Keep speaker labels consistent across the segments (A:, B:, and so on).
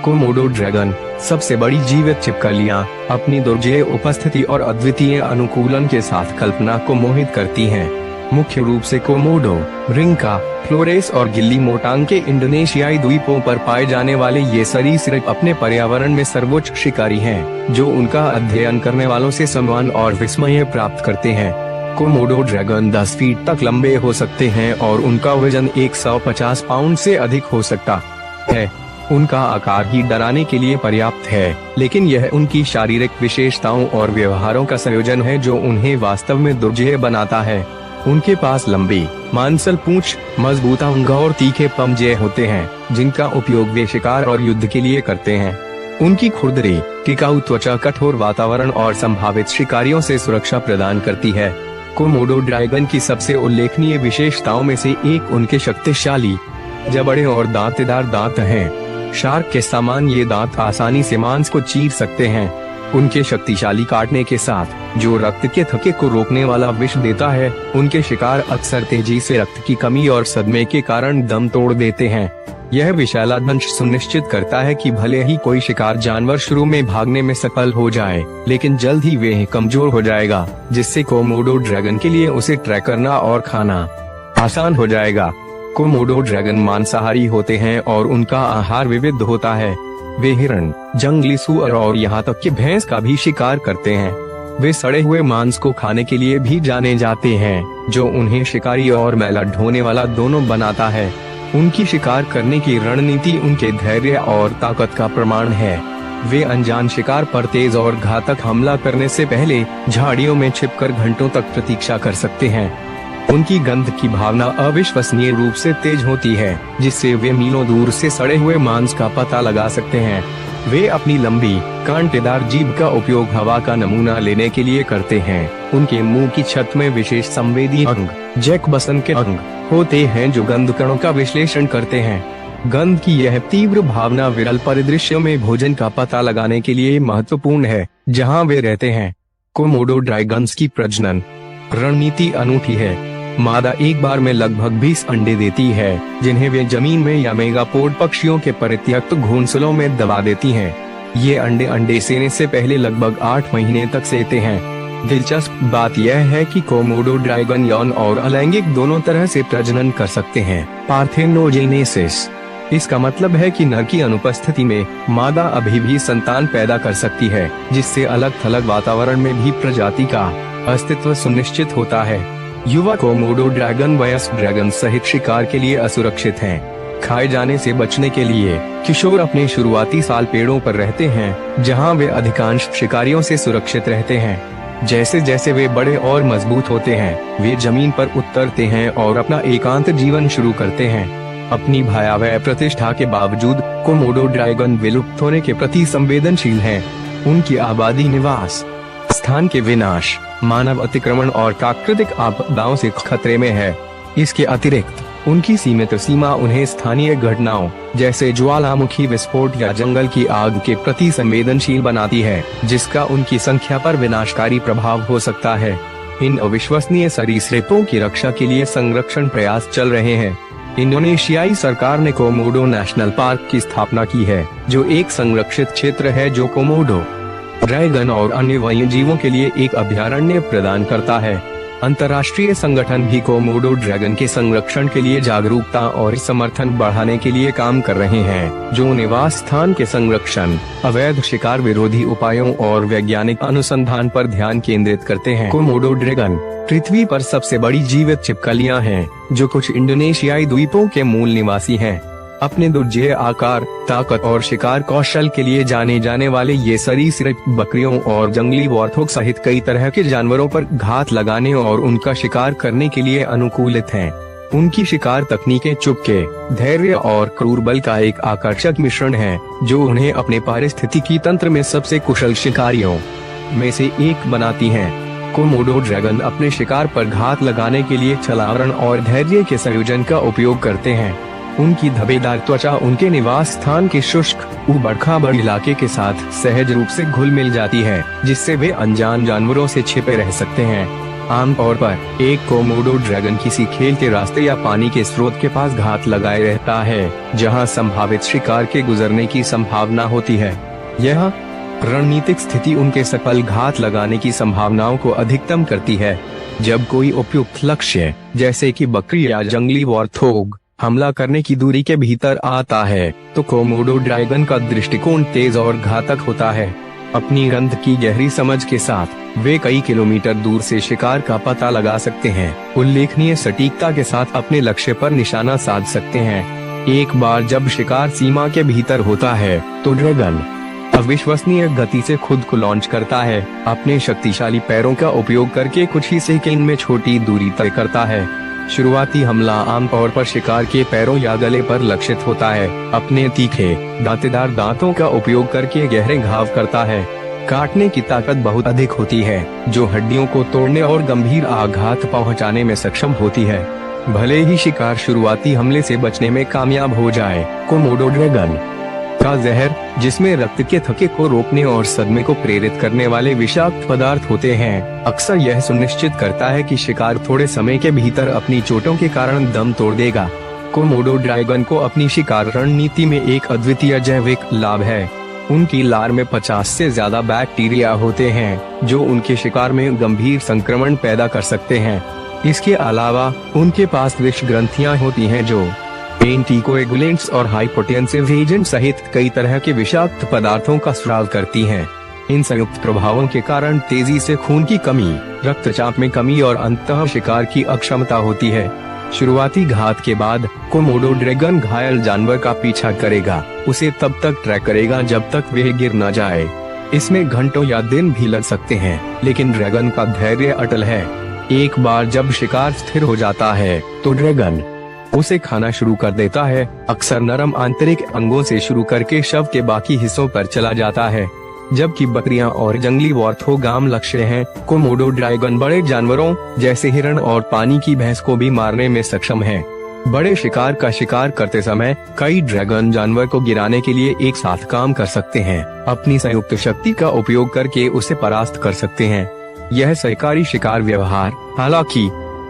A: Komodo dragon सबसे बड़ी जीवित छिपकलियां अपनी दुर्जेय उपस्थिति और अद्वितीय अनुकूलन के साथ कल्पना को मोहित करती हैं। मुख्य रूप से कोमोडो, रिंका, फ्लोरेस और गिल्ली मोटांग के इंडोनेशियाई द्वीपों पर पाए जाने वाले ये सरीसृप अपने पर्यावरण में सर्वोच्च शिकारी हैं, जो उनका अध्ययन करने वालों से सम्मान और विस्मय प्राप्त करते हैं। कोमोडो ड्रैगन 10 फीट तक लंबे हो सकते हैं और उनका वजन 150 पाउंड से अधिक हो सकता है। उनका आकार ही डराने के लिए पर्याप्त है, लेकिन यह उनकी शारीरिक विशेषताओं और व्यवहारों का संयोजन है जो उन्हें वास्तव में दुर्जेय बनाता है। उनके पास लंबी, मांसल पूंछ, मजबूत अंग और तीखे पंजे होते हैं, जिनका उपयोग वे शिकार और युद्ध के लिए करते हैं। उनकी खुरदरी, टिकाऊ त्वचा कठोर वातावरण और संभावित शिकारियों से सुरक्षा प्रदान करती है। कोमोडो ड्रैगन की सबसे उल्लेखनीय विशेषताओं में से एक उनके शक्तिशाली, जबड़े और दांतेदार दांत हैं। शार्क के समान ये दांत आसानी से मांस को चीर सकते हैं। उनके शक्तिशाली काटने के साथ, जो रक्त के थक्के को रोकने वाला विष देता है, उनके शिकार अक्सर तेजी से रक्त की कमी और सदमे के कारण दम तोड़ देते हैं। यह विषैला दंश सुनिश्चित करता है कि भले ही कोई शिकार जानवर शुरू में भागने में सफल हो जाए, लेकिन जल्द ही वह कमजोर हो जाएगा, जिससे कोमोडो ड्रैगन के लिए उसे ट्रैक करना और खाना आसान हो जाएगा। कोमोडो ड्रैगन मांसाहारी होते हैं और उनका आहार विविध होता है। वे हिरण, जंगली सूअर और यहाँ तक कि भैंस का भी शिकार करते हैं। वे सड़े हुए मांस को खाने के लिए भी जाने जाते हैं, जो उन्हें शिकारी और मैला ढोने वाला दोनों बनाता है। उनकी शिकार करने की रणनीति उनके धैर्य और ताकत का प्रमाण है। वे अनजान शिकार पर तेज और घातक हमला करने से पहले झाड़ियों में छिपकर घंटों तक प्रतीक्षा कर सकते हैं। उनकी गंध की भावना अविश्वसनीय रूप से तेज होती है, जिससे वे मीलों दूर से सड़े हुए मांस का पता लगा सकते हैं। वे अपनी लंबी, कांटेदार जीभ का उपयोग हवा का नमूना लेने के लिए करते हैं। उनके मुंह की छत में विशेष संवेदी अंग, जैकबसन के अंग, होते हैं जो गंध कणों का विश्लेषण करते हैं। गंध की यह तीव्र भावना विरल परिदृश्यों में भोजन का पता लगाने के लिए महत्वपूर्ण है, जहां वे रहते हैं। कोमोडो ड्रैगन्स की प्रजनन रणनीति अनूठी है। मादा एक बार में लगभग 20 अंडे देती है, जिन्हें वे जमीन में या मेगापोड पक्षियों के परित्यक्त घोंसलों में दबा देती हैं। ये अंडे सेने से पहले लगभग 8 महीने तक सेते हैं। दिलचस्प बात यह है कि कोमोडो ड्रैगन यौन और अलैंगिक दोनों तरह से प्रजनन कर सकते हैं। पार्थेनोजेनेसिस, इसका मतलब है कि नर की अनुपस्थिति में मादा अभी भी संतान पैदा कर सकती है, जिससे अलग-थलग वातावरण में भी प्रजाति का अस्तित्व सुनिश्चित होता है। युवा कोमोडो ड्रैगन वयस्क ड्रैगन सहित शिकार के लिए असुरक्षित हैं। खाए जाने से बचने के लिए किशोर अपने शुरुआती साल पेड़ों पर रहते हैं, जहां वे अधिकांश शिकारियों से सुरक्षित रहते हैं। जैसे जैसे वे बड़े और मजबूत होते हैं, वे जमीन पर उतरते हैं और अपना एकांत जीवन शुरू करते हैं। अपनी भयावह प्रतिष्ठा के बावजूद कोमोडो ड्रैगन विलुप्त होने के प्रति संवेदनशील हैं। उनकी आबादी निवास स्थान के विनाश, मानव अतिक्रमण और प्राकृतिक आपदाओं से खतरे में है। इसके अतिरिक्त उनकी सीमित सीमा उन्हें स्थानीय घटनाओं जैसे ज्वालामुखी विस्फोट या जंगल की आग के प्रति संवेदनशील बनाती है, जिसका उनकी संख्या पर विनाशकारी प्रभाव हो सकता है। इन अविश्वसनीय सरीसृपों की रक्षा के लिए संरक्षण प्रयास चल रहे हैं। इंडोनेशियाई सरकार ने कोमोडो नेशनल पार्क की स्थापना की है, जो एक संरक्षित क्षेत्र है जो कोमोडो ड्रैगन और अन्य वन्यजीवों के लिए एक अभयारण्य प्रदान करता है। अंतर्राष्ट्रीय संगठन भी कोमोडो ड्रैगन के संरक्षण के लिए जागरूकता और समर्थन बढ़ाने के लिए काम कर रहे हैं, जो निवास स्थान के संरक्षण, अवैध शिकार विरोधी उपायों और वैज्ञानिक अनुसंधान पर ध्यान केंद्रित करते हैं। कोमोडो ड्रैगन पृथ्वी पर सबसे बड़ी जीवित छिपकलियां हैं, जो कुछ इंडोनेशियाई द्वीपों के मूल निवासी हैं। अपने दुर्जेय आकार, ताकत और शिकार कौशल के लिए जाने जाने वाले ये सरीसृप बकरियों और जंगली वॉर्थोग सहित कई तरह के जानवरों पर घात लगाने और उनका शिकार करने के लिए अनुकूलित हैं। उनकी शिकार तकनीकें चुपके, धैर्य और क्रूर बल का एक आकर्षक मिश्रण है, जो उन्हें अपने पारिस्थितिकी तंत्र में सबसे कुशल शिकारियों में से एक बनाती हैं। कोमोडो ड्रैगन अपने शिकार पर घात लगाने के लिए छलावरण और धैर्य के संयोजन का उपयोग करते हैं। उनकी धब्बेदार त्वचा उनके निवास स्थान के शुष्क, उबड़-खाबड़ इलाके के साथ सहज रूप से घुल मिल जाती है, जिससे वे अनजान जानवरों से छिपे रह सकते हैं। आमतौर पर एक कोमोडो ड्रैगन किसी खेल के रास्ते या पानी के स्रोत के पास घात लगाए रहता है, जहां संभावित शिकार के गुजरने की संभावना होती है। यह रणनीतिक स्थिति उनके सफल घात लगाने की संभावनाओं को अधिकतम करती है। जब कोई उपयुक्त लक्ष्य, जैसे कि बकरी या जंगली वॉर्थोग, हमला करने की दूरी के भीतर आता है, तो कोमोडो ड्रैगन का दृष्टिकोण तेज और घातक होता है। अपनी गंध की गहरी समझ के साथ वे कई किलोमीटर दूर से शिकार का पता लगा सकते हैं, उल्लेखनीय सटीकता के साथ अपने लक्ष्य पर निशाना साध सकते हैं। एक बार जब शिकार सीमा के भीतर होता है, तो ड्रैगन अविश्वसनीय गति से खुद को लॉन्च करता है, अपने शक्तिशाली पैरों का उपयोग करके कुछ ही सेकंड में छोटी दूरी तय करता है। शुरुआती हमला आमतौर पर शिकार के पैरों या गले पर लक्षित होता है। अपने तीखे दांतेदार दांतों का उपयोग करके गहरे घाव करता है। काटने की ताकत बहुत अधिक होती है, जो हड्डियों को तोड़ने और गंभीर आघात पहुंचाने में सक्षम होती है। भले ही शिकार शुरुआती हमले से बचने में कामयाब हो जाए, कोमोडो ड्रैगन का जहर, जिसमें रक्त के थक्के को रोकने और सदमे को प्रेरित करने वाले विषाक्त पदार्थ होते हैं, अक्सर यह सुनिश्चित करता है कि शिकार थोड़े समय के भीतर अपनी चोटों के कारण दम तोड़ देगा। कोमोडो ड्रैगन को अपनी शिकार रणनीति में एक अद्वितीय जैविक लाभ है। उनकी लार में 50 से ज्यादा बैक्टीरिया होते हैं, जो उनके शिकार में गंभीर संक्रमण पैदा कर सकते हैं। इसके अलावा उनके पास विष ग्रंथियां होती हैं, जो एंटीकोएगुलेंट्स और हाइपोटेंसिव एजेंट सहित कई तरह के विषाक्त पदार्थों का स्राव करती हैं। इन संयुक्त प्रभावों के कारण तेजी से खून की कमी, रक्तचाप में कमी और अंततः शिकार की अक्षमता होती है। शुरुआती घात के बाद कोमोडो ड्रैगन घायल जानवर का पीछा करेगा, उसे तब तक ट्रैक करेगा जब तक वह गिर न जाए। इसमें घंटों या दिन भी लग सकते हैं, लेकिन ड्रैगन का धैर्य अटल है। एक बार जब शिकार स्थिर हो जाता है, तो ड्रैगन उसे खाना शुरू कर देता है, अक्सर नरम आंतरिक अंगों से शुरू करके शव के बाकी हिस्सों पर चला जाता है। जबकि बकरियां और जंगली वॉर्थोग आम लक्ष्य हैं, कोमोडो ड्रैगन बड़े जानवरों जैसे हिरण और पानी की भैंस को भी मारने में सक्षम है। बड़े शिकार का शिकार करते समय कई ड्रैगन जानवर को गिराने के लिए एक साथ काम कर सकते हैं, अपनी संयुक्त शक्ति का उपयोग करके उसे परास्त कर सकते हैं। यह सहकारी शिकार व्यवहार हालांकि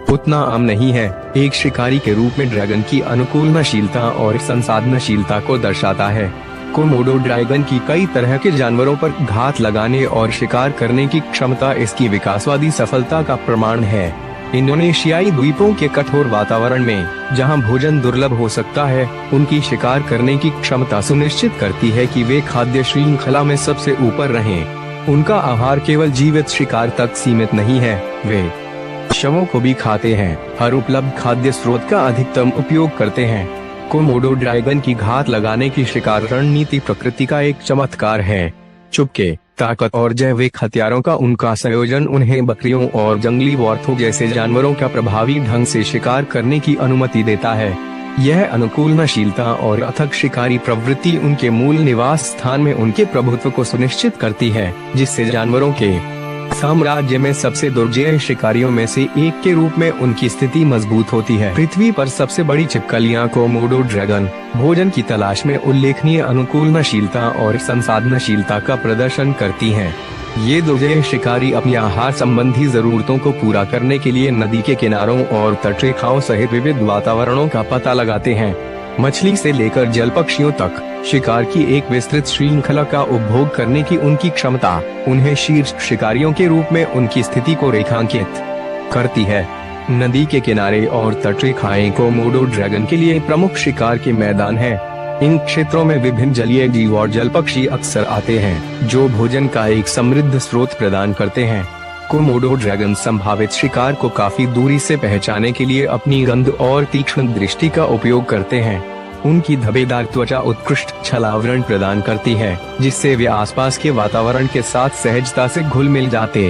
A: उतना आम नहीं है। एक शिकारी के रूप में ड्रैगन की अनुकूलनशीलता और संसाधनशीलता को दर्शाता है। कोमोडो ड्रैगन की कई तरह के जानवरों पर घात लगाने और शिकार करने की क्षमता इसकी विकासवादी सफलता का प्रमाण है। इंडोनेशियाई द्वीपों के कठोर वातावरण में, जहां भोजन दुर्लभ हो सकता है, उनकी शिकार करने की क्षमता सुनिश्चित करती है कि वे खाद्य श्रृंखला में सबसे ऊपर रहें। उनका आहार केवल जीवित शिकार तक सीमित नहीं है, वे शवों को भी खाते हैं, हर उपलब्ध खाद्य स्रोत का अधिकतम उपयोग करते हैं। कोमोडो ड्रैगन की घात लगाने की शिकार रणनीति प्रकृति का एक चमत्कार है। चुपके, ताकत और जैविक हथियारों का उनका संयोजन उन्हें बकरियों और जंगली वॉर्थोग जैसे जानवरों का प्रभावी ढंग से शिकार करने की अनुमति देता है। यह अनुकूलनशीलता और अथक शिकारी प्रवृत्ति उनके मूल निवास स्थान में उनके प्रभुत्व को सुनिश्चित करती है, जिससे जानवरों के साम्राज्य में सबसे दुर्जय शिकारियों में से एक के रूप में उनकी स्थिति मजबूत होती है। पृथ्वी पर सबसे बड़ी छिपकलियां कोमोडो ड्रैगन भोजन की तलाश में उल्लेखनीय अनुकूलनशीलता और संसाधनशीलता का प्रदर्शन करती हैं। ये दुर्जय शिकारी अपनी आहार संबंधी जरूरतों को पूरा करने के लिए नदी के किनारों और तटरेखाओं सहित विविध वातावरणों का पता लगाते हैं। मछली से लेकर जल पक्षियों तक शिकार की एक विस्तृत श्रृंखला का उपभोग करने की उनकी क्षमता उन्हें शीर्ष शिकारियों के रूप में उनकी स्थिति को रेखांकित करती है। नदी के किनारे और तटरेखाएं कोमोडो ड्रैगन के लिए प्रमुख शिकार के मैदान हैं। इन क्षेत्रों में विभिन्न जलीय जीव और जल पक्षी अक्सर आते हैं, जो भोजन का एक समृद्ध स्रोत प्रदान करते हैं। कोमोडो ड्रैगन संभावित शिकार को काफी दूरी से पहचानने के लिए अपनी गंध और तीक्ष्ण दृष्टि का उपयोग करते हैं। उनकी धब्बेदार त्वचा उत्कृष्ट छलावरण प्रदान करती है, जिससे वे आसपास के वातावरण के साथ सहजता से घुल मिल जाते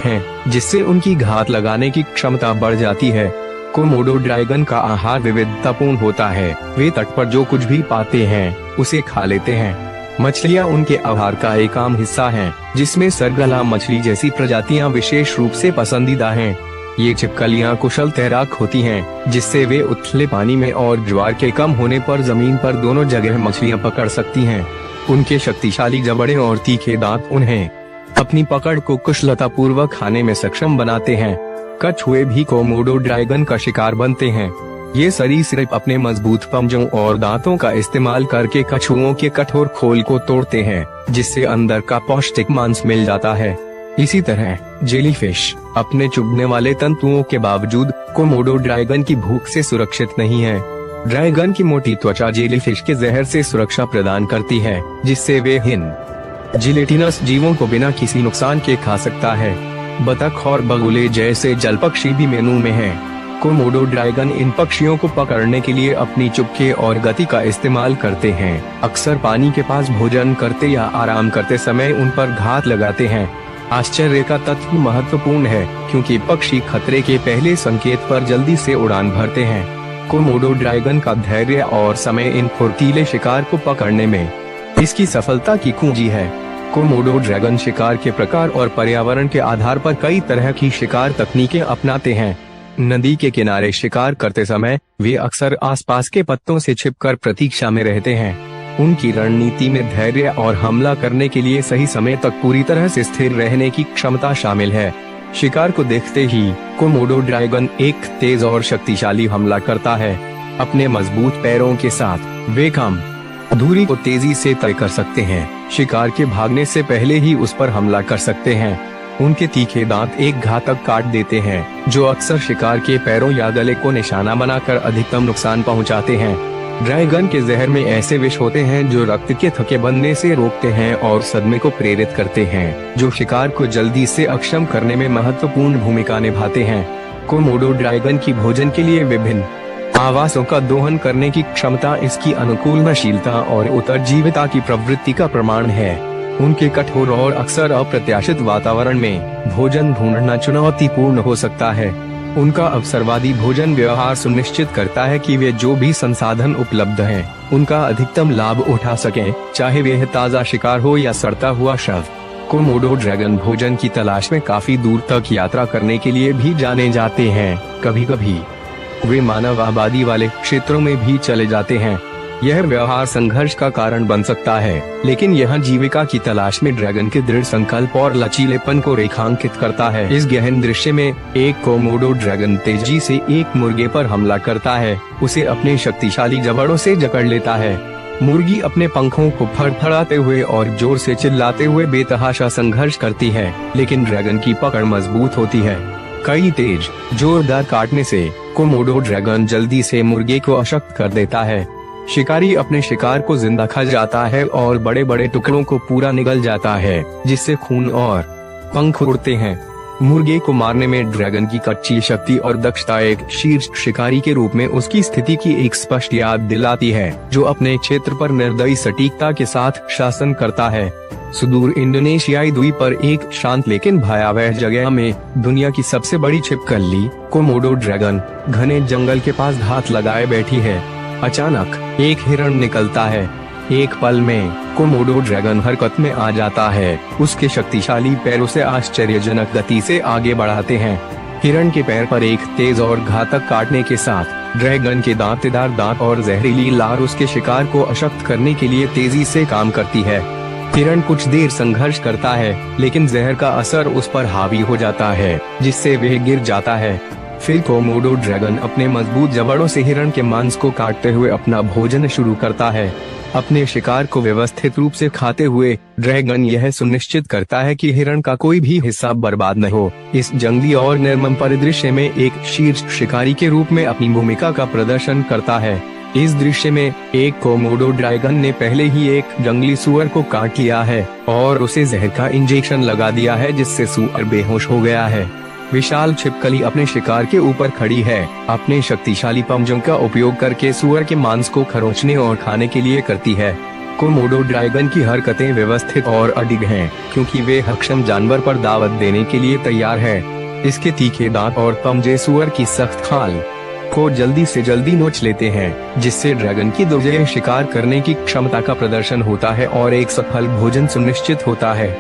A: हैं, जिससे उनकी घात लगाने की क्षमता बढ़ जाती है। कोमोडो ड्रैगन का आहार विविधतापूर्ण होता है। वे तट पर जो कुछ भी पाते हैं उसे खा लेते हैं। मछलियां उनके आहार का एक आम हिस्सा हैं, जिसमें सरगला मछली जैसी प्रजातियां विशेष रूप से पसंदीदा हैं। ये छिपकलियां कुशल तैराक होती हैं, जिससे वे उथले पानी में और ज्वार के कम होने पर जमीन पर दोनों जगह मछलियां पकड़ सकती हैं। उनके शक्तिशाली जबड़े और तीखे दांत उन्हें अपनी पकड़ को कुशलता पूर्वक खाने में सक्षम बनाते हैं। कछुए भी कोमोडो ड्रैगन का शिकार बनते हैं। ये सरीसृप अपने मजबूत पंजों और दांतों का इस्तेमाल करके कछुओं के कठोर खोल को तोड़ते हैं, जिससे अंदर का पौष्टिक मांस मिल जाता है। इसी तरह जेलीफिश अपने चुभने वाले तंतुओं के बावजूद कोमोडो ड्रैगन की भूख से सुरक्षित नहीं है। ड्रैगन की मोटी त्वचा जेलीफिश के जहर से सुरक्षा प्रदान करती है, जिससे वे हिंद जिलेटिनस जीवों को बिना किसी नुकसान के खा सकता है। बतख और बगुले जैसे जल पक्षी भी मेनू में हैं। कोमोडो ड्रैगन इन पक्षियों को पकड़ने के लिए अपनी चुपके और गति का इस्तेमाल करते हैं। अक्सर पानी के पास भोजन करते या आराम करते समय उन पर घात लगाते हैं। आश्चर्य का तथ्य महत्वपूर्ण है, क्योंकि पक्षी खतरे के पहले संकेत पर जल्दी से उड़ान भरते हैं। कोमोडो ड्रैगन का धैर्य और समय इन फुर्तीले शिकार को पकड़ने में इसकी सफलता की कुंजी है। कोमोडो ड्रैगन शिकार के प्रकार और पर्यावरण के आधार पर कई तरह की शिकार तकनीकें अपनाते हैं। नदी के किनारे शिकार करते समय वे अक्सर आसपास के पत्तों से छिपकर प्रतीक्षा में रहते हैं। उनकी रणनीति में धैर्य और हमला करने के लिए सही समय तक पूरी तरह से स्थिर रहने की क्षमता शामिल है। शिकार को देखते ही कोमोडो ड्रैगन एक तेज और शक्तिशाली हमला करता है। अपने मजबूत पैरों के साथ वे कम दूरी को तेजी से तय कर सकते हैं। शिकार के भागने से पहले ही उस पर हमला कर सकते हैं। उनके तीखे दांत एक घातक काट देते हैं, जो अक्सर शिकार के पैरों या गले को निशाना बनाकर अधिकतम नुकसान पहुंचाते हैं। ड्रैगन के जहर में ऐसे विष होते हैं जो रक्त के थक्के बनने से रोकते हैं और सदमे को प्रेरित करते हैं, जो शिकार को जल्दी से अक्षम करने में महत्वपूर्ण भूमिका निभाते हैं। कोमोडो ड्रैगन की भोजन के लिए विभिन्न आवासों का दोहन करने की क्षमता इसकी अनुकूलनशीलता और उत्तरजीविता की प्रवृत्ति का प्रमाण है। उनके कठोर और अक्सर अप्रत्याशित वातावरण में भोजन ढूंढना चुनौतीपूर्ण हो सकता है। उनका अवसरवादी भोजन व्यवहार सुनिश्चित करता है कि वे जो भी संसाधन उपलब्ध हैं, उनका अधिकतम लाभ उठा सकें, चाहे वे ताजा शिकार हो या सड़ता हुआ शव। कोमोडो ड्रैगन भोजन की तलाश में काफी दूर तक यात्रा करने के लिए भी जाने जाते हैं। कभी कभी वे मानव आबादी वाले क्षेत्रों में भी चले जाते हैं। यह व्यवहार संघर्ष का कारण बन सकता है, लेकिन यह जीविका की तलाश में ड्रैगन के दृढ़ संकल्प और लचीलेपन को रेखांकित करता है। इस गहन दृश्य में एक कोमोडो ड्रैगन तेजी से एक मुर्गे पर हमला करता है, उसे अपने शक्तिशाली जबड़ों से जकड़ लेता है। मुर्गी अपने पंखों को फड़फड़ाते हुए और जोर से चिल्लाते हुए बेतहाशा संघर्ष करती है, लेकिन ड्रैगन की पकड़ मजबूत होती है। कई तेज जोरदार काटने से कोमोडो ड्रैगन जल्दी से मुर्गे को अशक्त कर देता है। शिकारी अपने शिकार को जिंदा खा जाता है और बड़े बड़े टुकड़ों को पूरा निगल जाता है, जिससे खून और पंख उड़ते हैं। मुर्गे को मारने में ड्रैगन की कच्ची शक्ति और दक्षता एक शीर्ष शिकारी के रूप में उसकी स्थिति की एक स्पष्ट याद दिलाती है, जो अपने क्षेत्र पर निर्दयी सटीकता के साथ शासन करता है। सुदूर इंडोनेशियाई द्वीप पर एक शांत लेकिन भयावह जगह में दुनिया की सबसे बड़ी छिपकली कोमोडो ड्रैगन घने जंगल के पास घात लगाए बैठी है। अचानक एक हिरण निकलता है। एक पल में कोमोडो ड्रैगन हरकत में आ जाता है। उसके शक्तिशाली पैरों से आश्चर्यजनक गति से आगे बढ़ाते हैं। हिरण के पैर पर एक तेज और घातक काटने के साथ ड्रैगन के दांतेदार दांत और जहरीली लार उसके शिकार को अशक्त करने के लिए तेजी से काम करती है। हिरण कुछ देर संघर्ष करता है, लेकिन जहर का असर उस पर हावी हो जाता है, जिससे वह गिर जाता है। फिर कोमोडो ड्रैगन अपने मजबूत जबड़ों से हिरण के मांस को काटते हुए अपना भोजन शुरू करता है। अपने शिकार को व्यवस्थित रूप से खाते हुए ड्रैगन यह सुनिश्चित करता है कि हिरण का कोई भी हिस्सा बर्बाद न हो। इस जंगली और निर्मम परिदृश्य में एक शीर्ष शिकारी के रूप में अपनी भूमिका का प्रदर्शन करता है। इस दृश्य में एक कोमोडो ड्रैगन ने पहले ही एक जंगली सुअर को काट लिया है और उसे जहर का इंजेक्शन लगा दिया है, जिससे सुअर बेहोश हो गया है। विशाल छिपकली अपने शिकार के ऊपर खड़ी है, अपने शक्तिशाली पंजों का उपयोग करके सुअर के मांस को खरोंचने और खाने के लिए करती है। कोमोडो ड्रैगन की हरकतें व्यवस्थित और अडिग हैं, क्योंकि वे अक्षम जानवर पर दावत देने के लिए तैयार है। इसके तीखे दांत और पंजे सुअर की सख्त खाल को जल्दी से जल्दी नोच लेते हैं, जिससे ड्रैगन की दुर्जय शिकार करने की क्षमता का प्रदर्शन होता है और एक सफल भोजन सुनिश्चित होता है।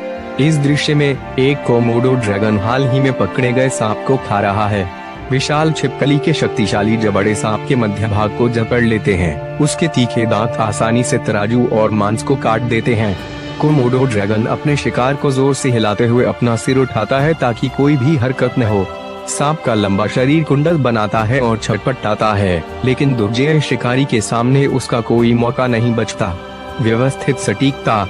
A: इस दृश्य में एक कोमोडो ड्रैगन हाल ही में पकड़े गए सांप को खा रहा है। विशाल छिपकली के शक्तिशाली जबड़े सांप के मध्य भाग को जकड़ लेते हैं। उसके तीखे दांत आसानी से तराजू और मांस को काट देते हैं। कोमोडो ड्रैगन अपने शिकार को जोर से हिलाते हुए अपना सिर उठाता है ताकि कोई भी हरकत न हो। सांप का लंबा शरीर कुंडल बनाता है और छटपटाता है, लेकिन दुर्जय शिकारी के सामने उसका कोई मौका नहीं बचता। व्यवस्थित सटीकता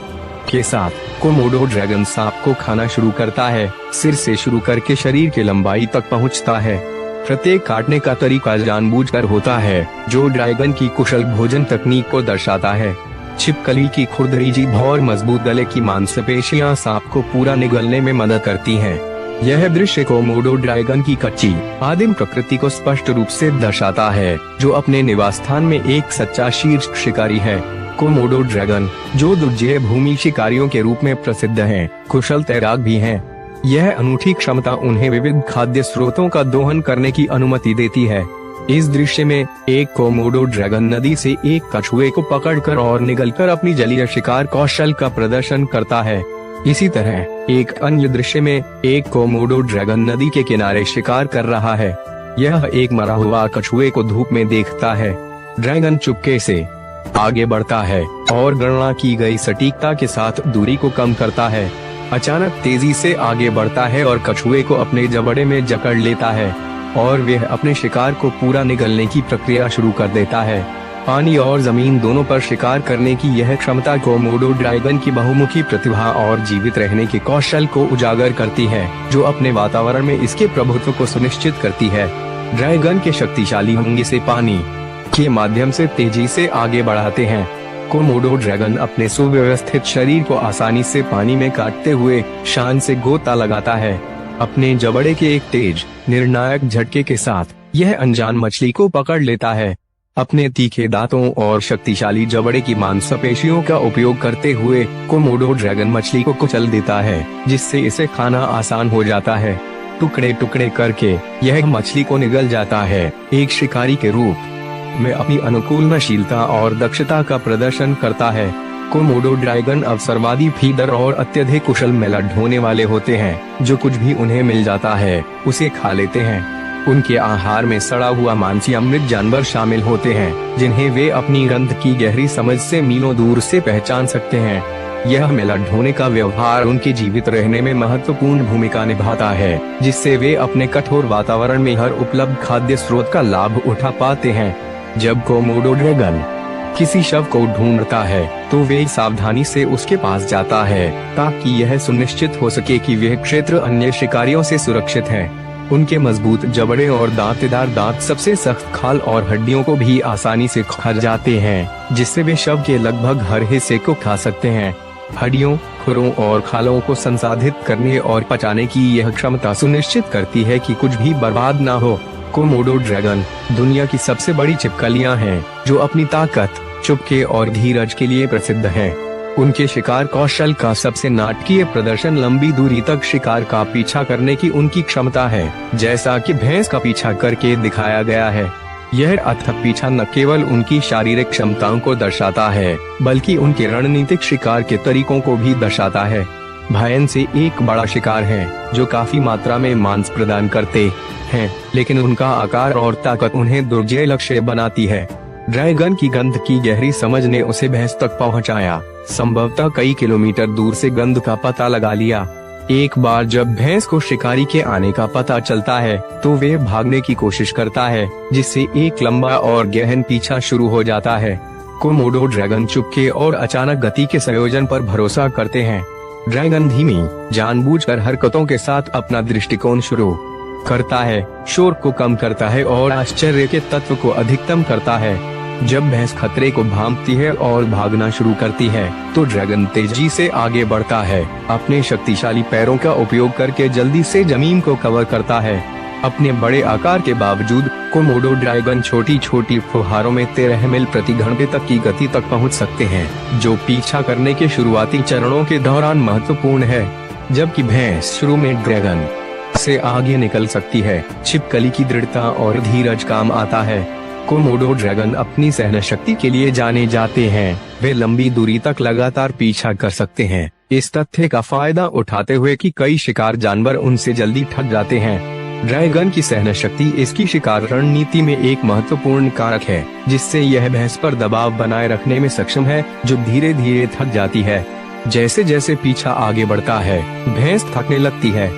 A: के साथ कोमोडो ड्रैगन सांप को खाना शुरू करता है, सिर से शुरू करके शरीर की लंबाई तक पहुंचता है। प्रत्येक काटने का तरीका जानबूझकर होता है, जो ड्रैगन की कुशल भोजन तकनीक को दर्शाता है। छिपकली की खुरदरी जीभ और मजबूत गले की मांसपेशियां सांप को पूरा निगलने में मदद करती हैं। यह दृश्य कोमोडो ड्रैगन की कच्ची आदिम प्रकृति को स्पष्ट रूप से दर्शाता है, जो अपने निवास स्थान में एक सच्चा शीर्ष शिकारी है। कोमोडो ड्रैगन, जो दुर्जय भूमि शिकारियों के रूप में प्रसिद्ध हैं, कुशल तैराक भी हैं। यह अनूठी क्षमता उन्हें विविध खाद्य स्रोतों का दोहन करने की अनुमति देती है। इस दृश्य में एक कोमोडो ड्रैगन नदी से एक कछुए को पकड़कर और निगलकर अपनी जलीय शिकार कौशल का प्रदर्शन करता है। इसी तरह एक अन्य दृश्य में एक कोमोडो ड्रैगन नदी के किनारे शिकार कर रहा है। यह एक मरा हुआ कछुए को धूप में देखता है। ड्रैगन चुपके से आगे बढ़ता है और गणना की गई सटीकता के साथ दूरी को कम करता है। अचानक तेजी से आगे बढ़ता है और कछुए को अपने जबड़े में जकड़ लेता है और वह अपने शिकार को पूरा निगलने की प्रक्रिया शुरू कर देता है। पानी और जमीन दोनों पर शिकार करने की यह क्षमता कोमोडो ड्रैगन की बहुमुखी प्रतिभा और जीवित रहने के कौशल को उजागर करती है, जो अपने वातावरण में इसके प्रभुत्व को सुनिश्चित करती है। ड्रैगन के शक्तिशाली होंगे से पानी के माध्यम से तेजी से आगे बढ़ाते हैं। कोमोडो ड्रैगन अपने सुव्यवस्थित शरीर को आसानी से पानी में काटते हुए शान से गोता लगाता है। अपने जबड़े के एक तेज निर्णायक झटके के साथ यह अनजान मछली को पकड़ लेता है। अपने तीखे दांतों और शक्तिशाली जबड़े की मांसपेशियों का उपयोग करते हुए कोमोडो ड्रैगन मछली को कुचल देता है, जिससे इसे खाना आसान हो जाता है। टुकड़े टुकड़े करके यह मछली को निगल जाता है। एक शिकारी के रूप में अपनी अनुकूलनशीलता और दक्षता का प्रदर्शन करता है। कोमोडो ड्रैगन अवसरवादी फीडर और अत्यधिक कुशल मेलड होने वाले होते हैं, जो कुछ भी उन्हें मिल जाता है उसे खा लेते हैं। उनके आहार में सड़ा हुआ मांस या मृत जानवर शामिल होते हैं, जिन्हें वे अपनी गंध की गहरी समझ से मीलों दूर से पहचान सकते हैं। यह मेलड होने का व्यवहार उनके जीवित रहने में महत्वपूर्ण भूमिका निभाता है, जिससे वे अपने कठोर वातावरण में हर उपलब्ध खाद्य स्रोत का लाभ उठा पाते हैं। जब कोमोडो ड्रैगन किसी शव को ढूंढता है, तो वे सावधानी से उसके पास जाता है, ताकि यह सुनिश्चित हो सके कि वह क्षेत्र अन्य शिकारियों से सुरक्षित है। उनके मजबूत जबड़े और दांतेदार दांत सबसे सख्त खाल और हड्डियों को भी आसानी से खा जाते हैं, जिससे वे शव के लगभग हर हिस्से को खा सकते हैं। हड्डियों, खुरों और खालों को संसाधित करने और पचाने की यह क्षमता सुनिश्चित करती है कि कुछ भी बर्बाद ना हो। कोमोडो ड्रैगन दुनिया की सबसे बड़ी छिपकलियां हैं, जो अपनी ताकत, चुपके और धीरज के लिए प्रसिद्ध हैं। उनके शिकार कौशल का सबसे नाटकीय प्रदर्शन लंबी दूरी तक शिकार का पीछा करने की उनकी क्षमता है, जैसा कि भैंस का पीछा करके दिखाया गया है। यह अथक पीछा न केवल उनकी शारीरिक क्षमताओं को दर्शाता है, बल्कि उनके रणनीतिक शिकार के तरीकों को भी दर्शाता है। भैंस से एक बड़ा शिकार है, जो काफी मात्रा में मांस प्रदान करते हैं, लेकिन उनका आकार और ताकत उन्हें दुर्जय लक्ष्य बनाती है। ड्रैगन की गंध की गहरी समझ ने उसे भैंस तक पहुंचाया, संभवतः कई किलोमीटर दूर से गंध का पता लगा लिया। एक बार जब भैंस को शिकारी के आने का पता चलता है, तो वे भागने की कोशिश करता है, जिससे एक लंबा और गहन पीछा शुरू हो जाता है। कोमोडो ड्रैगन चुपके और अचानक गति के संयोजन पर भरोसा करते हैं। ड्रैगन धीमी, जानबूझकर हरकतों के साथ अपना दृष्टिकोण शुरू करता है, शोर को कम करता है और आश्चर्य के तत्व को अधिकतम करता है। जब भैंस खतरे को भांपती है और भागना शुरू करती है, तो ड्रैगन तेजी से आगे बढ़ता है, अपने शक्तिशाली पैरों का उपयोग करके जल्दी से जमीन को कवर करता है। अपने बड़े आकार के बावजूद कोमोडो ड्रैगन छोटी छोटी फुहारों में 13 मील प्रति घंटे तक की गति तक पहुंच सकते हैं, जो पीछा करने के शुरुआती चरणों के दौरान महत्वपूर्ण है। जबकि भैंस शुरू में ड्रैगन से आगे निकल सकती है, छिपकली की दृढ़ता और धीरज काम आता है। कोमोडो ड्रैगन अपनी सहन शक्ति के लिए जाने जाते हैं। वे लंबी दूरी तक लगातार पीछा कर सकते हैं, इस तथ्य का फायदा उठाते हुए कि कई शिकार जानवर उनसे जल्दी थक जाते हैं। ड्रैगन की सहन शक्ति इसकी शिकार रणनीति में एक महत्वपूर्ण कारक है, जिससे यह भैंस पर दबाव बनाए रखने में सक्षम है, जो धीरे धीरे थक जाती है। जैसे जैसे पीछा आगे बढ़ता है, भैंस थकने लगती है।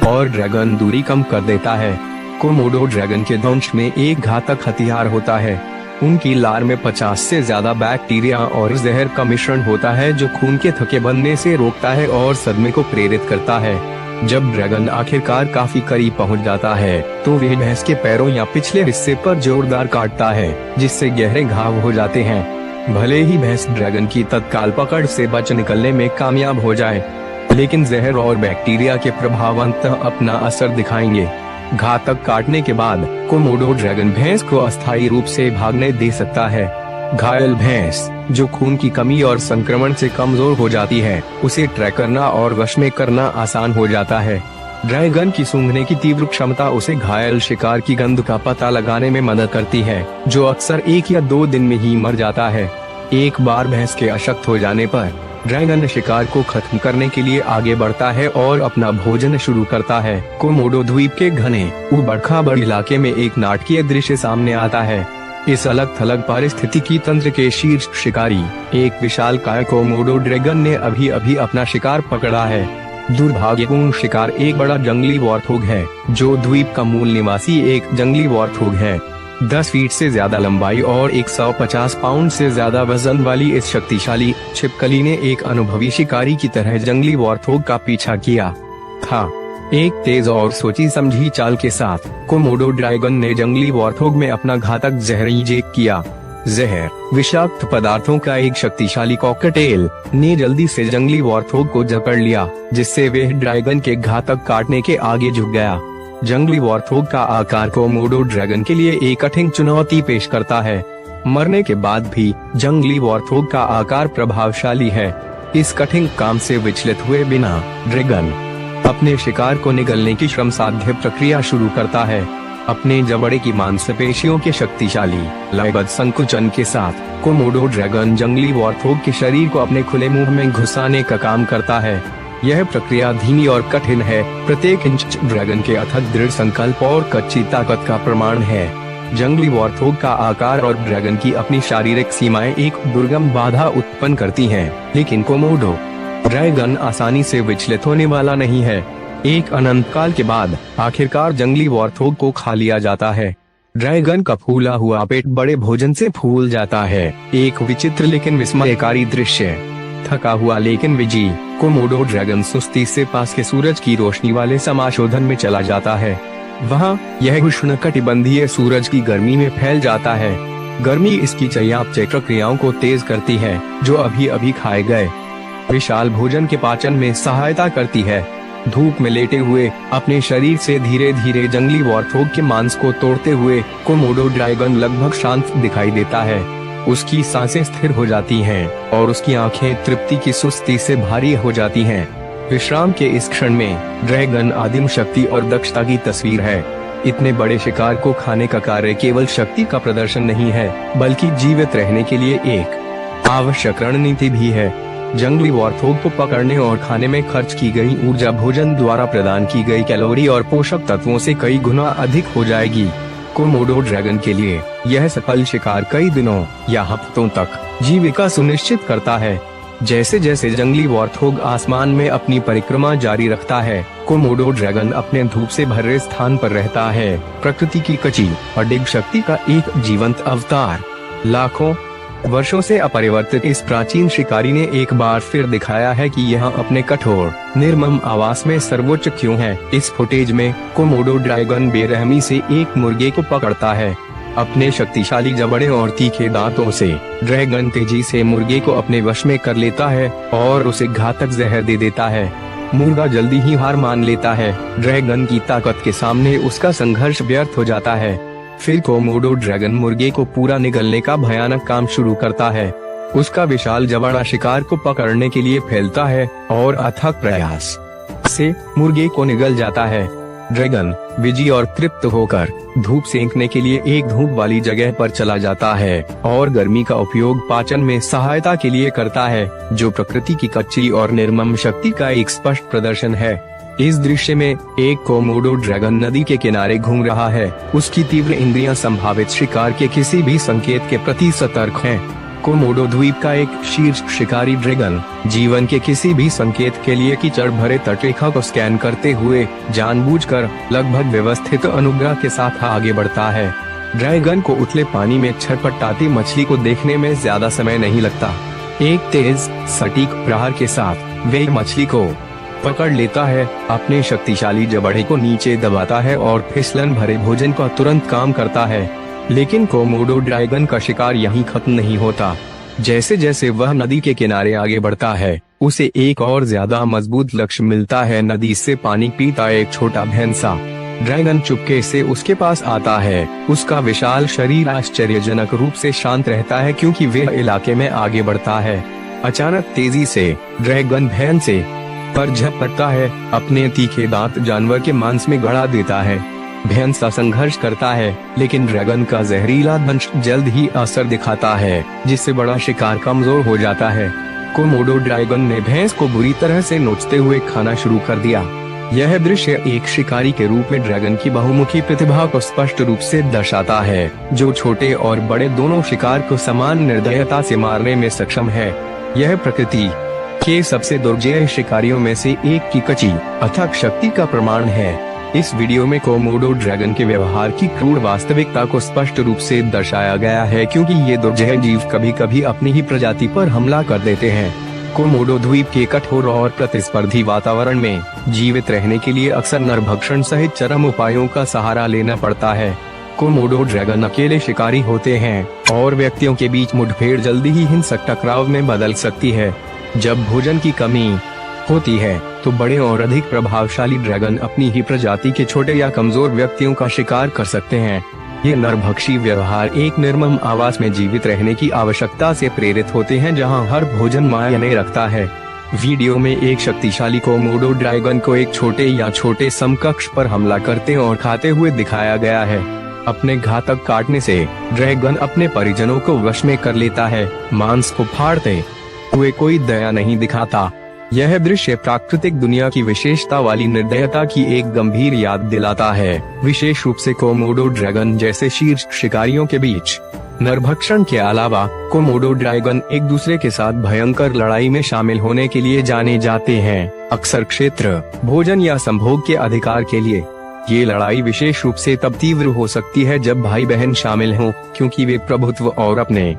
A: और ड्रैगन दूरी कम कर देता है। कोमोडो ड्रैगन के दंश में एक घातक हथियार होता है। उनकी लार में 50 से ज्यादा बैक्टीरिया और जहर का मिश्रण होता है जो खून के थक्के बनने से रोकता है और सदमे को प्रेरित करता है। जब ड्रैगन आखिरकार काफी करीब पहुंच जाता है तो वह भैंस के पैरों या पिछले हिस्से पर जोरदार काटता है, जिससे गहरे घाव हो जाते हैं। भले ही भैंस ड्रैगन की तत्काल पकड़ से बच निकलने में कामयाब हो जाए, लेकिन जहर और बैक्टीरिया के प्रभाव अंततः अपना असर दिखाएंगे। घातक काटने के बाद कोमोडो ड्रैगन भैंस को अस्थायी रूप से भागने दे सकता है। घायल भैंस, जो खून की कमी और संक्रमण से कमजोर हो जाती है, उसे ट्रैक करना और वश में करना आसान हो जाता है। ड्रैगन की सूंघने की तीव्र क्षमता उसे घायल शिकार की गंध का पता लगाने में मदद करती है, जो अक्सर 1 या 2 दिन में ही मर जाता है। एक बार भैंस के अशक्त हो जाने पर ड्रैगन शिकार को खत्म करने के लिए आगे बढ़ता है और अपना भोजन शुरू करता है। कोमोडो द्वीप के घने उबड़-खाबड़ इलाके में एक नाटकीय दृश्य सामने आता है। इस अलग-थलग पारिस्थितिकी तंत्र के शीर्ष शिकारी, एक विशालकाय कोमोडो ड्रैगन ने अभी अपना शिकार पकड़ा है। दुर्भाग्यपूर्ण शिकार एक बड़ा जंगली वॉर्थोग है, जो द्वीप का मूल निवासी एक जंगली वॉर्थोग है। 10 फीट से ज्यादा लंबाई और 150 पाउंड से ज्यादा वजन वाली इस शक्तिशाली छिपकली ने एक अनुभवी शिकारी की तरह जंगली वॉर्थोग का पीछा किया था। एक तेज और सोची समझी चाल के साथ कोमोडो ड्रैगन ने जंगली वॉर्थोग में अपना घातक जहर इंजेक्ट किया। जहर, विषाक्त पदार्थों का एक शक्तिशाली कॉकटेल, ने जल्दी से जंगली वॉर्थोग को जकड़ लिया, जिससे वह ड्रैगन के घातक काटने के आगे झुक गया। जंगली वॉर्थोग का आकार कोमोडो ड्रैगन के लिए एक कठिन चुनौती पेश करता है। मरने के बाद भी जंगली वॉर्थोग का आकार प्रभावशाली है। इस कठिन काम से विचलित हुए बिना ड्रैगन अपने शिकार को निगलने की श्रम साध्य प्रक्रिया शुरू करता है। अपने जबड़े की मांसपेशियों के शक्तिशाली लयबद्ध संकुचन के साथ कोमोडो ड्रैगन जंगली वॉर्थोग के शरीर को अपने खुले मुंह में घुसाने का काम करता है। यह प्रक्रिया धीमी और कठिन है। प्रत्येक इंच ड्रैगन के अथक दृढ़ संकल्प और कच्ची ताकत का प्रमाण है। जंगली वॉर्थोग का आकार और ड्रैगन की अपनी शारीरिक सीमाएं एक दुर्गम बाधा उत्पन्न करती हैं, लेकिन कोमोडो ड्रैगन आसानी से विचलित होने वाला नहीं है। एक अनंत काल के बाद आखिरकार जंगली वॉर्थोग को खा लिया जाता है। ड्रैगन का फूला हुआ पेट बड़े भोजन से फूल जाता है। एक विचित्र लेकिन विस्मयकारी दृश्य। थका हुआ लेकिन विजयी कोमोडो ड्रैगन सुस्ती से पास के सूरज की रोशनी वाले समाशोधन में चला जाता है। वहाँ यह उष्णकटिबंधीय सूरज की गर्मी में फैल जाता है। गर्मी इसकी चयापचय प्रक्रियाओं को तेज करती है, जो अभी खाए गए विशाल भोजन के पाचन में सहायता करती है। धूप में लेटे हुए अपने शरीर से धीरे धीरे जंगली वॉर्थोग के मांस को तोड़ते हुए कोमोडो ड्रैगन लगभग शांत दिखाई देता है। उसकी सांसें स्थिर हो जाती हैं और उसकी आंखें तृप्ति की सुस्ती से भारी हो जाती हैं। विश्राम के इस क्षण में ड्रैगन आदिम शक्ति और दक्षता की तस्वीर है। इतने बड़े शिकार को खाने का कार्य केवल शक्ति का प्रदर्शन नहीं है, बल्कि जीवित रहने के लिए एक आवश्यक रणनीति भी है। जंगली वॉर्थोग को पकड़ने और खाने में खर्च की गई ऊर्जा भोजन द्वारा प्रदान की गई कैलोरी और पोषक तत्वों से कई गुना अधिक हो जाएगी। कोमोडो ड्रैगन के लिए यह सफल शिकार कई दिनों या हफ्तों तक जीविका सुनिश्चित करता है। जैसे जैसे जंगली वॉर्थोग आसमान में अपनी परिक्रमा जारी रखता है, कोमोडो ड्रैगन अपने धूप से भरे स्थान पर रहता है, प्रकृति की कची अडिग शक्ति का एक जीवंत अवतार। लाखों वर्षों से अपरिवर्तित इस प्राचीन शिकारी ने एक बार फिर दिखाया है कि यह अपने कठोर निर्मम आवास में सर्वोच्च क्यों है। इस फुटेज में कोमोडो ड्रैगन बेरहमी से एक मुर्गे को पकड़ता है। अपने शक्तिशाली जबड़े और तीखे दांतों से ड्रैगन तेजी से मुर्गे को अपने वश में कर लेता है और उसे घातक जहर दे देता है। मुर्गा जल्दी ही हार मान लेता है। ड्रैगन की ताकत के सामने उसका संघर्ष व्यर्थ हो जाता है। फिर कोमोडो ड्रैगन मुर्गे को पूरा निगलने का भयानक काम शुरू करता है। उसका विशाल जबड़ा शिकार को पकड़ने के लिए फैलता है और अथक प्रयास से मुर्गे को निगल जाता है। ड्रैगन विजयी और तृप्त होकर धूप सेंकने के लिए एक धूप वाली जगह पर चला जाता है और गर्मी का उपयोग पाचन में सहायता के लिए करता है, जो प्रकृति की कच्ची और निर्मम शक्ति का एक स्पष्ट प्रदर्शन है। इस दृश्य में एक कोमोडो ड्रैगन नदी के किनारे घूम रहा है। उसकी तीव्र इंद्रियां संभावित शिकार के किसी भी संकेत के प्रति सतर्क हैं। कोमोडो द्वीप का एक शीर्ष शिकारी ड्रैगन जीवन के किसी भी संकेत के लिए कीचड़ भरे तटरेखा को स्कैन करते हुए जानबूझकर लगभग व्यवस्थित अनुग्रह के साथ आगे बढ़ता है। ड्रैगन को उथले पानी में छटपटाती मछली को देखने में ज्यादा समय नहीं लगता। एक तेज सटीक प्रहार के साथ वे मछली को पकड़ लेता है, अपने शक्तिशाली जबड़े को नीचे दबाता है और फिसलन भरे भोजन का तुरंत काम करता है। लेकिन कोमोडो ड्रैगन का शिकार यहीं खत्म नहीं होता। जैसे जैसे वह नदी के किनारे आगे बढ़ता है, उसे एक और ज्यादा मजबूत लक्ष्य मिलता है। नदी से पानी पीता एक छोटा भैंसा ड्रैगन चुपके से उसके पास आता है। उसका विशाल शरीर आश्चर्यजनक रूप से शांत रहता है क्योंकि वह इलाके में आगे बढ़ता है। अचानक तेजी से ड्रैगन भैंसे पर झपटता है, अपने तीखे दांत जानवर के मांस में गड़ा देता है। भैंसा संघर्ष करता है, लेकिन ड्रैगन का जहरीला दंश जल्द ही असर दिखाता है, जिससे बड़ा शिकार कमजोर हो जाता है। कोमोडो ड्रैगन ने भैंस को बुरी तरह से नोचते हुए खाना शुरू कर दिया। यह दृश्य एक शिकारी के रूप में ड्रैगन की बहुमुखी प्रतिभा को स्पष्ट रूप से दर्शाता है, जो छोटे और बड़े दोनों शिकार को समान निर्दयता से मारने में सक्षम है। यह प्रकृति के सबसे दुर्जय शिकारियों में से एक की कची अथक शक्ति का प्रमाण है। इस वीडियो में कोमोडो ड्रैगन के व्यवहार की क्रूर वास्तविकता को स्पष्ट रूप से दर्शाया गया है, क्योंकि ये दुर्जय जीव कभी कभी अपनी ही प्रजाति पर हमला कर देते हैं। कोमोडो द्वीप के कठोर और प्रतिस्पर्धी वातावरण में जीवित रहने के लिए अक्सर नरभक्षण सहित चरम उपायों का सहारा लेना पड़ता है। कोमोडो ड्रैगन अकेले शिकारी होते हैं और व्यक्तियों के बीच मुठभेड़ जल्दी ही हिंसक टकराव में बदल सकती है। जब भोजन की कमी होती है तो बड़े और अधिक प्रभावशाली ड्रैगन अपनी ही प्रजाति के छोटे या कमजोर व्यक्तियों का शिकार कर सकते हैं। ये नरभक्षी व्यवहार एक निर्मम आवास में जीवित रहने की आवश्यकता से प्रेरित होते हैं, जहां हर भोजन मायने रखता है। वीडियो में एक शक्तिशाली कोमोडो ड्रैगन को एक छोटे या छोटे समकक्ष पर हमला करते और खाते हुए दिखाया गया है। अपने घातक काटने से ड्रैगन अपने परिजनों को वश में कर लेता है, मांस को फाड़ते हुए कोई दया नहीं दिखाता। यह दृश्य प्राकृतिक दुनिया की विशेषता वाली निर्दयता की एक गंभीर याद दिलाता है, विशेष रूप से कोमोडो ड्रैगन जैसे शीर्ष शिकारियों के बीच। नरभक्षण के अलावा कोमोडो ड्रैगन एक दूसरे के साथ भयंकर लड़ाई में शामिल होने के लिए जाने जाते हैं, अक्सर क्षेत्र, भोजन या संभोग के अधिकार के लिए। ये लड़ाई विशेष रूप से तब तीव्र हो सकती है जब भाई बहन शामिल हों, क्योंकि वे प्रभुत्व और अपने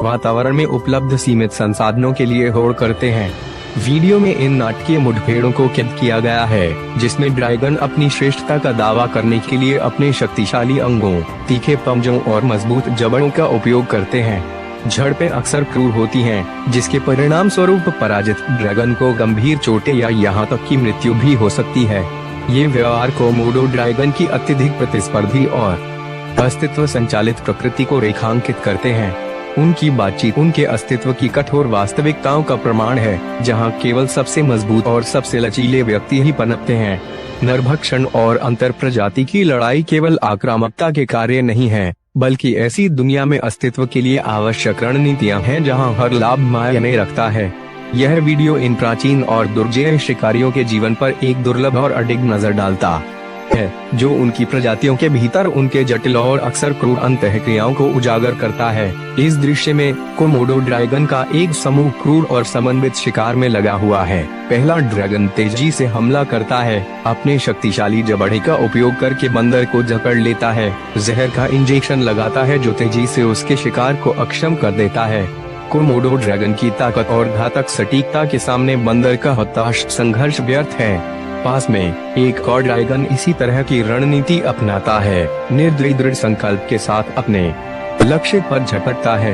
A: वातावरण में उपलब्ध सीमित संसाधनों के लिए होड़ करते हैं। वीडियो में इन नाटकीय मुठभेड़ों को कैद किया गया है, जिसमें ड्रैगन अपनी श्रेष्ठता का दावा करने के लिए अपने शक्तिशाली अंगों, तीखे पंजों और मजबूत जबड़ों का उपयोग करते हैं। झड़पें अक्सर क्रूर होती हैं, जिसके परिणाम स्वरूप पराजित ड्रैगन को गंभीर चोटें या यहाँ तक की मृत्यु भी हो सकती है। ये व्यवहार कोमोडो ड्रैगन की अत्यधिक प्रतिस्पर्धी और अस्तित्व संचालित प्रकृति को रेखांकित करते हैं। उनकी बातचीत उनके अस्तित्व की कठोर वास्तविकताओं का प्रमाण है, जहां केवल सबसे मजबूत और सबसे लचीले व्यक्ति ही पनपते हैं। नरभक्षण और अंतर प्रजाति की लड़ाई केवल आक्रामकता के कार्य नहीं है, बल्कि ऐसी दुनिया में अस्तित्व के लिए आवश्यक रणनीतियां हैं जहां हर लाभ मायने रखता है। यह वीडियो इन प्राचीन और दुर्जय शिकारियों के जीवन पर एक दुर्लभ और अडिग नजर डालता है, जो उनकी प्रजातियों के भीतर उनके जटिल और अक्सर क्रूर अंतःक्रियाओं को उजागर करता है। इस दृश्य में कोमोडो ड्रैगन का एक समूह क्रूर और समन्वित शिकार में लगा हुआ है। पहला ड्रैगन तेजी से हमला करता है, अपने शक्तिशाली जबड़े का उपयोग करके बंदर को जकड़ लेता है, जहर का इंजेक्शन लगाता है जो तेजी से उसके शिकार को अक्षम कर देता है। कोमोडो ड्रैगन की ताकत और घातक सटीकता के सामने बंदर का हताश संघर्ष व्यर्थ है। पास में एक और ड्रैगन इसी तरह की रणनीति अपनाता है, निर्दयी दृढ़ संकल्प के साथ अपने लक्ष्य पर झपटता है।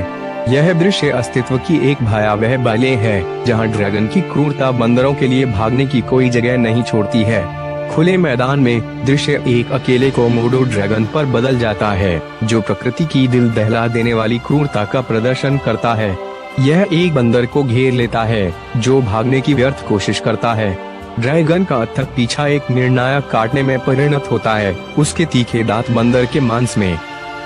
A: यह दृश्य अस्तित्व की एक भयावह बले है, जहां ड्रैगन की क्रूरता बंदरों के लिए भागने की कोई जगह नहीं छोड़ती है। खुले मैदान में दृश्य एक अकेले कोमोडो ड्रैगन पर बदल जाता है, जो प्रकृति की दिल दहला देने वाली क्रूरता का प्रदर्शन करता है। यह एक बंदर को घेर लेता है, जो भागने की व्यर्थ कोशिश करता है। ड्रैगन का अथक पीछा एक निर्णायक काटने में परिणत होता है, उसके तीखे दांत बंदर के मांस में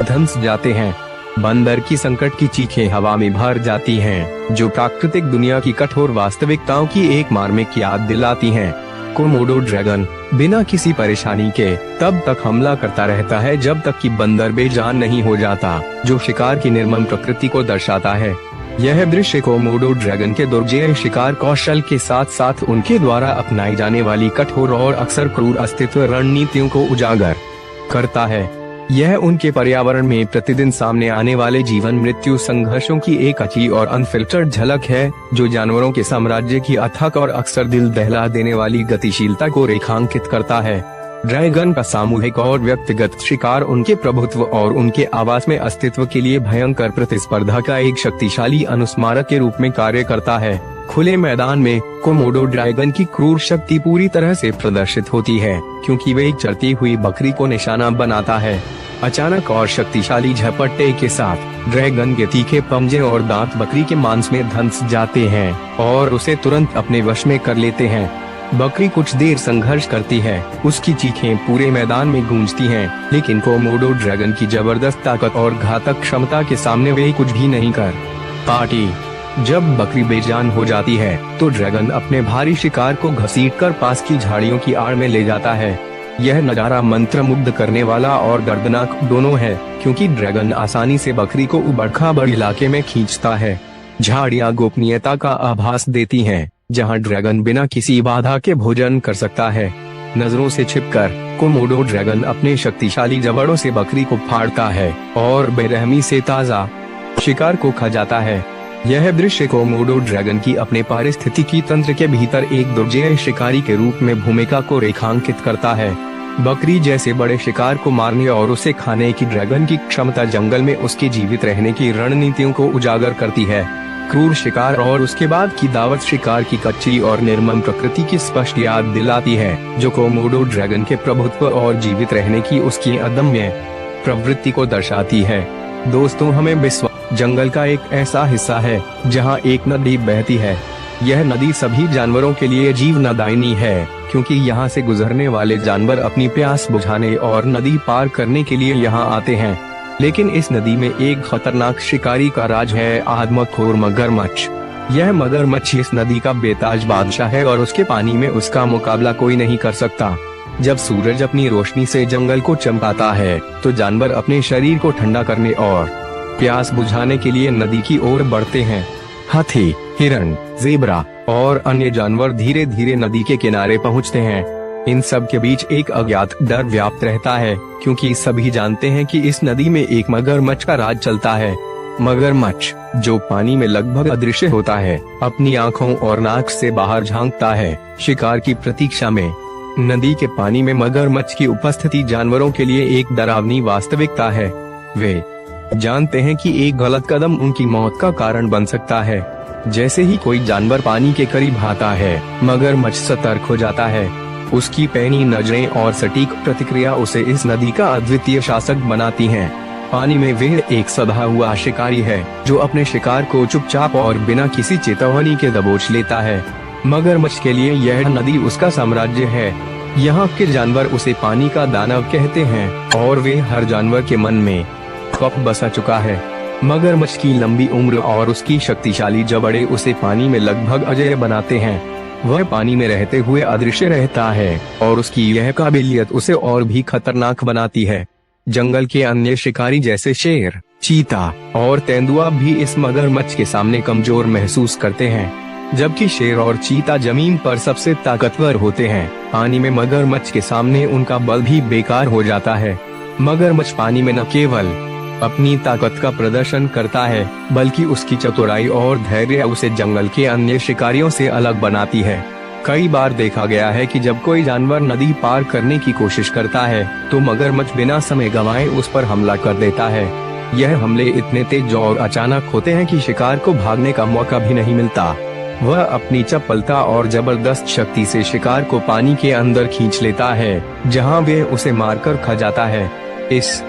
A: धंस जाते हैं। बंदर की संकट की चीखें हवा में भर जाती हैं, जो प्राकृतिक दुनिया की कठोर वास्तविकताओं की एक मार्मिक याद दिलाती हैं। कोमोडो ड्रैगन बिना किसी परेशानी के तब तक हमला करता रहता है जब तक कि बंदर बेजान नहीं हो जाता, जो शिकार की निर्मम प्रकृति को दर्शाता है। यह दृश्य कोमोडो ड्रैगन के दुर्जेय शिकार कौशल के साथ साथ उनके द्वारा अपनाई जाने वाली कठोर और अक्सर क्रूर अस्तित्व रणनीतियों को उजागर करता है। यह उनके पर्यावरण में प्रतिदिन सामने आने वाले जीवन मृत्यु संघर्षों की एक अच्छी और अनफिल्टर्ड झलक है, जो जानवरों के साम्राज्य की अथक और अक्सर दिल दहला देने वाली गतिशीलता को रेखांकित करता है। ड्रैगन का सामूहिक और व्यक्तिगत शिकार उनके प्रभुत्व और उनके आवास में अस्तित्व के लिए भयंकर प्रतिस्पर्धा का एक शक्तिशाली अनुस्मारक के रूप में कार्य करता है। खुले मैदान में कोमोडो ड्रैगन की क्रूर शक्ति पूरी तरह से प्रदर्शित होती है, क्योंकि वे एक चरती हुई बकरी को निशाना बनाता है। अचानक और शक्तिशाली झपट्टे के साथ ड्रैगन के तीखे पंजे और दांत बकरी के मांस में धंस जाते हैं और उसे तुरंत अपने वश में कर लेते हैं। बकरी कुछ देर संघर्ष करती है, उसकी चीखें पूरे मैदान में गूंजती हैं, लेकिन कोमोडो ड्रैगन की जबरदस्त ताकत और घातक क्षमता के सामने वे कुछ भी नहीं कर पाती। जब बकरी बेजान हो जाती है, तो ड्रैगन अपने भारी शिकार को घसीटकर पास की झाड़ियों की आड़ में ले जाता है। यह नजारा मंत्रमुग्ध करने वाला और दर्दनाक दोनों है, क्योंकि ड्रैगन आसानी से बकरी को उबड़-खाबड़ इलाके में खींचता है। झाड़ियां गोपनीयता का आभास देती हैं, जहां ड्रैगन बिना किसी बाधा के भोजन कर सकता है। नजरों से छिपकर कोमोडो ड्रैगन अपने शक्तिशाली जबड़ों से बकरी को फाड़ता है और बेरहमी से ताजा शिकार को खा जाता है। यह दृश्य कोमोडो ड्रैगन की अपने पारिस्थितिकी तंत्र के भीतर एक दुर्जेय शिकारी के रूप में भूमिका को रेखांकित करता है। बकरी जैसे बड़े शिकार को मारने और उसे खाने की ड्रैगन की क्षमता जंगल में उसके जीवित रहने की रणनीतियों को उजागर करती है। क्रूर शिकार और उसके बाद की दावत शिकार की कच्ची और निर्मम प्रकृति की स्पष्ट याद दिलाती है, जो कोमोडो ड्रैगन के प्रभुत्व और जीवित रहने की उसकी अदम्य प्रवृत्ति को दर्शाती है। दोस्तों, हमें बिस्वा जंगल का एक ऐसा हिस्सा है जहां एक नदी बहती है। यह नदी सभी जानवरों के लिए जीवनदायिनी है, क्योंकि यहां से गुजरने वाले जानवर अपनी प्यास बुझाने और नदी पार करने के लिए यहां आते हैं। लेकिन इस नदी में एक खतरनाक शिकारी का राज है, आदमखोर मगरमच्छ। यह मगरमच्छ इस नदी का बेताज बादशाह है और उसके पानी में उसका मुकाबला कोई नहीं कर सकता। जब सूरज अपनी रोशनी से जंगल को चमकाता है, तो जानवर अपने शरीर को ठंडा करने और प्यास बुझाने के लिए नदी की ओर बढ़ते हैं। हाथी, हिरण, ज़ेब्रा और अन्य जानवर धीरे धीरे नदी के किनारे पहुंचते हैं। इन सब के बीच एक अज्ञात डर व्याप्त रहता है, क्योंकि सभी जानते हैं कि इस नदी में एक मगरमच्छ का राज चलता है। मगरमच्छ, जो पानी में लगभग अदृश्य होता है, अपनी आँखों और नाक से बाहर झांकता है, शिकार की प्रतीक्षा में। नदी के पानी में मगरमच्छ की उपस्थिति जानवरों के लिए एक डरावनी वास्तविकता है। वे जानते हैं कि एक गलत कदम उनकी मौत का कारण बन सकता है। जैसे ही कोई जानवर पानी के करीब आता है, मगरमच्छ सतर्क हो जाता है। उसकी पैनी नजरें और सटीक प्रतिक्रिया उसे इस नदी का अद्वितीय शासक बनाती हैं। पानी में वह एक सधा हुआ शिकारी है, जो अपने शिकार को चुपचाप और बिना किसी चेतावनी के दबोच लेता है। मगरमच्छ के लिए यह नदी उसका साम्राज्य है। यहाँ के जानवर उसे पानी का दानव कहते हैं और वे हर जानवर के मन में खौफ बसा चुका है। मगरमच्छ की लंबी उम्र और उसकी शक्तिशाली जबड़े उसे पानी में लगभग अजेय बनाते हैं। वह पानी में रहते हुए अदृश्य रहता है और उसकी यह काबिलियत उसे और भी खतरनाक बनाती है। जंगल के अन्य शिकारी जैसे शेर, चीता और तेंदुआ भी इस मगरमच्छ के सामने कमजोर महसूस करते हैं। जबकि शेर और चीता जमीन पर सबसे ताकतवर होते हैं, पानी में मगरमच्छ के सामने उनका बल भी बेकार हो जाता है। मगरमच्छ पानी में न केवल अपनी ताकत का प्रदर्शन करता है, बल्कि उसकी चतुराई और धैर्य उसे जंगल के अन्य शिकारियों से अलग बनाती है। कई बार देखा गया है कि जब कोई जानवर नदी पार करने की कोशिश करता है, तो मगरमच्छ बिना समय गंवाए उस पर हमला कर देता है। यह हमले इतने तेज और अचानक होते हैं कि शिकार को भागने का मौका भी नहीं मिलता। वह अपनी चपलता और जबरदस्त शक्ति से शिकार को पानी के अंदर खींच लेता है, जहां वे उसे मारकर खा जाता है। इस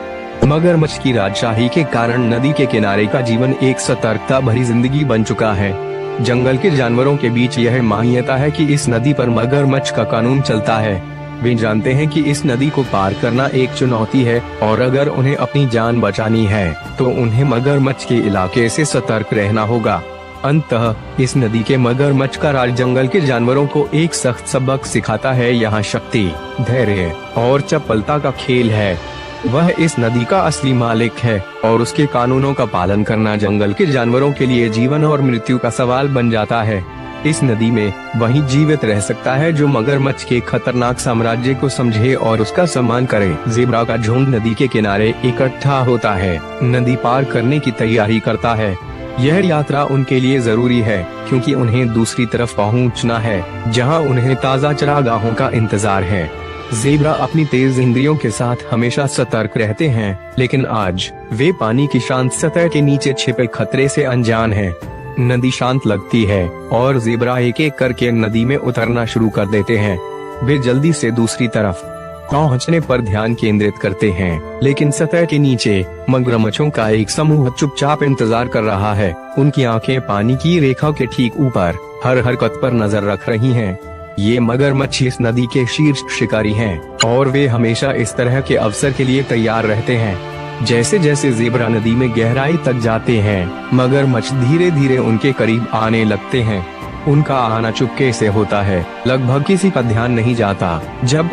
A: मगरमच्छ की राजशाही के कारण नदी के किनारे का जीवन एक सतर्कता भरी जिंदगी बन चुका है। जंगल के जानवरों के बीच यह मान्यता है कि इस नदी पर मगरमच्छ का कानून चलता है। वे जानते हैं कि इस नदी को पार करना एक चुनौती है और अगर उन्हें अपनी जान बचानी है, तो उन्हें मगरमच्छ के इलाके से सतर्क रहना होगा। अंततः इस नदी के मगरमच्छ का राज जंगल के जानवरों को एक सख्त सबक सिखाता है। यहाँ शक्ति, धैर्य और चपलता का खेल है। वह इस नदी का असली मालिक है और उसके कानूनों का पालन करना जंगल के जानवरों के लिए जीवन और मृत्यु का सवाल बन जाता है। इस नदी में वही जीवित रह सकता है जो मगरमच्छ के खतरनाक साम्राज्य को समझे और उसका सम्मान करे। ज़ेब्रा का झुंड नदी के किनारे इकट्ठा होता है, नदी पार करने की तैयारी करता है। यह यात्रा उनके लिए जरूरी है क्योंकि उन्हें दूसरी तरफ पहुंचना है जहां उन्हें ताज़ा चरागाहों का इंतजार है। ज़ेब्रा अपनी तेज इंद्रियों के साथ हमेशा सतर्क रहते हैं, लेकिन आज वे पानी की शांत सतह के नीचे छिपे खतरे से अनजान हैं। नदी शांत लगती है और ज़ेब्रा एक एक करके नदी में उतरना शुरू कर देते हैं। वे जल्दी से दूसरी तरफ पहुंचने पर ध्यान केंद्रित करते हैं, लेकिन सतह के नीचे मगरमच्छों का एक समूह चुपचाप इंतजार कर रहा है। उनकी आंखें पानी की रेखा के ठीक ऊपर हर हरकत पर नजर रख रही हैं। ये मगरमच्छ इस नदी के शीर्ष शिकारी हैं और वे हमेशा इस तरह के अवसर के लिए तैयार रहते हैं। जैसे जैसे ज़ेब्रा नदी में गहराई तक जाते हैं, मगरमच्छ धीरे धीरे उनके करीब आने लगते हैं। उनका आना चुपके से होता है, लगभग किसी का ध्यान नहीं जाता, जब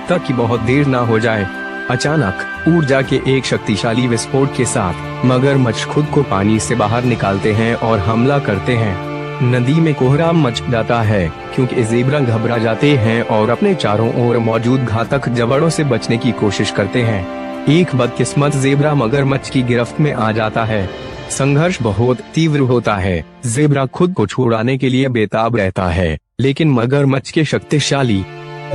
A: तक कि बहुत देर ना हो जाए। अचानक ऊर्जा के एक शक्तिशाली विस्फोट के साथ मगरमच्छ खुद को पानी से बाहर निकालते हैं और हमला करते हैं। नदी में कोहराम मच जाता है क्योंकि ज़ेब्रा घबरा जाते हैं और अपने चारों ओर मौजूद घातक जबड़ों से बचने की कोशिश करते हैं। एक बदकिस्मत ज़ेब्रा मगरमच्छ की गिरफ्त में आ जाता है। संघर्ष बहुत तीव्र होता है। ज़ेब्रा खुद को छुड़ाने के लिए बेताब रहता है, लेकिन मगरमच्छ के शक्तिशाली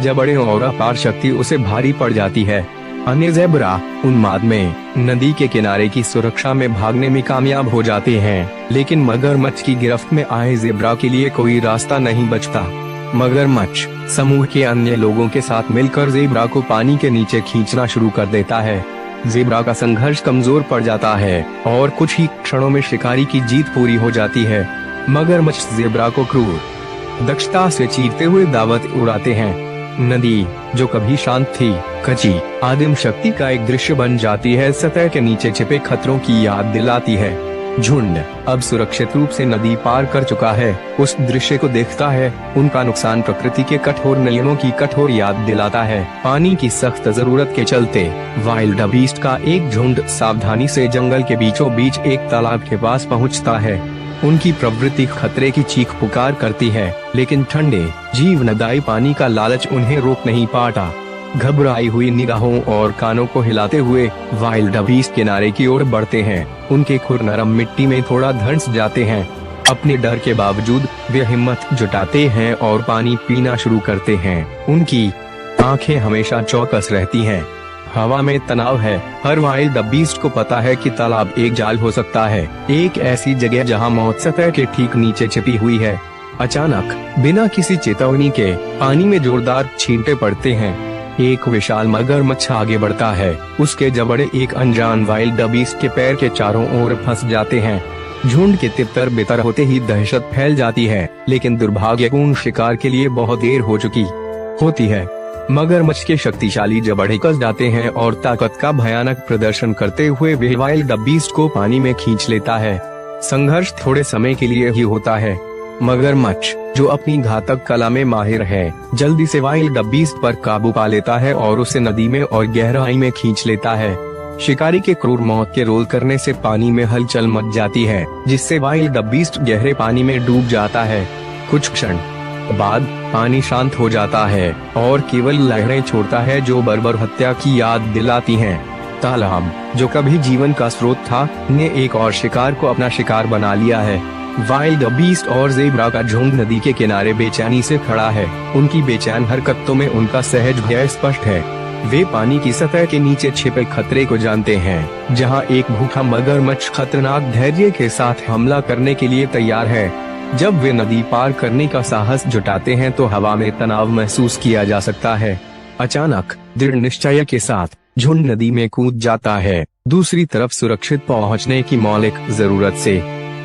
A: जबड़े और अपार शक्ति उसे भारी पड़ जाती है। अन्य ज़ेब्रा उन्माद में नदी के किनारे की सुरक्षा में भागने में कामयाब हो जाते हैं, लेकिन मगरमच्छ की गिरफ्त में आए ज़ेब्रा के लिए कोई रास्ता नहीं बचता। मगरमच्छ समूह के अन्य लोगों के साथ मिलकर ज़ेब्रा को पानी के नीचे खींचना शुरू कर देता है। ज़ेब्रा का संघर्ष कमजोर पड़ जाता है और कुछ ही क्षणों में शिकारी की जीत पूरी हो जाती है। मगरमच्छ ज़ेब्रा को क्रूर दक्षता से चीरते हुए दावत उड़ाते हैं। नदी जो कभी शांत थी, कच्ची आदिम शक्ति का एक दृश्य बन जाती है, सतह के नीचे छिपे खतरों की याद दिलाती है। झुंड अब सुरक्षित रूप से नदी पार कर चुका है, उस दृश्य को देखता है। उनका नुकसान प्रकृति के कठोर नियमों की कठोर याद दिलाता है। पानी की सख्त जरूरत के चलते वाइल्ड बीस्ट का एक झुंड सावधानी से जंगल के बीचों बीच एक तालाब के पास पहुंचता है। उनकी प्रवृत्ति खतरे की चीख पुकार करती है, लेकिन ठंडे जीवनदायी पानी का लालच उन्हें रोक नहीं पाता। घबराई हुई निगाहों और कानों को हिलाते हुए वाइल्ड बीस्ट किनारे की ओर बढ़ते हैं। उनके खुर नरम मिट्टी में थोड़ा धंस जाते हैं। अपने डर के बावजूद वे हिम्मत जुटाते हैं और पानी पीना शुरू करते हैं। उनकी आंखें हमेशा चौकस रहती हैं। हवा में तनाव है। हर वाइल्ड बीस्ट को पता है कि तालाब एक जाल हो सकता है, एक ऐसी जगह जहां मौत सतह के ठीक नीचे छिपी हुई है। अचानक बिना किसी चेतावनी के पानी में जोरदार छींटे पड़ते हैं। एक विशाल मगरमच्छ आगे बढ़ता है। उसके जबड़े एक अनजान वाइल्ड बीस्ट के पैर के चारों ओर फंस जाते हैं। झुंड के तितर बितर होते ही दहशत फैल जाती है, लेकिन दुर्भाग्यपूर्ण शिकार के लिए बहुत देर हो चुकी होती है। मगरमच्छ के शक्तिशाली जबड़े कस जाते हैं और ताकत का भयानक प्रदर्शन करते हुए वे वाइल्ड बीस्ट को पानी में खींच लेता है। संघर्ष थोड़े समय के लिए ही होता है। मगरमच्छ जो अपनी घातक कला में माहिर है, जल्दी से वाइल्ड बीस्ट पर काबू पा लेता है और उसे नदी में और गहराई में खींच लेता है। शिकारी के क्रूर मौत के रोल करने से पानी में हलचल मच जाती है, जिससे वाइल्ड बीस्ट गहरे पानी में डूब जाता है। कुछ क्षण बाद पानी शांत हो जाता है और केवल लहरें छोड़ता है जो बर्बर हत्या की याद दिलाती हैं। तालाब जो कभी जीवन का स्रोत था, ने एक और शिकार को अपना शिकार बना लिया है। वाइल्ड बीस्ट और ज़ेब्रा का झुंड नदी के किनारे बेचैनी से खड़ा है। उनकी बेचैन हरकतों में उनका सहज भय स्पष्ट है। वे पानी की सतह के नीचे छिपे खतरे को जानते हैं, जहां एक भूखा मगरमच्छ खतरनाक धैर्य के साथ हमला करने के लिए तैयार है। जब वे नदी पार करने का साहस जुटाते हैं तो हवा में तनाव महसूस किया जा सकता है। अचानक दृढ़ निश्चय के साथ झुंड नदी में कूद जाता है, दूसरी तरफ सुरक्षित पहुंचने की मौलिक जरूरत से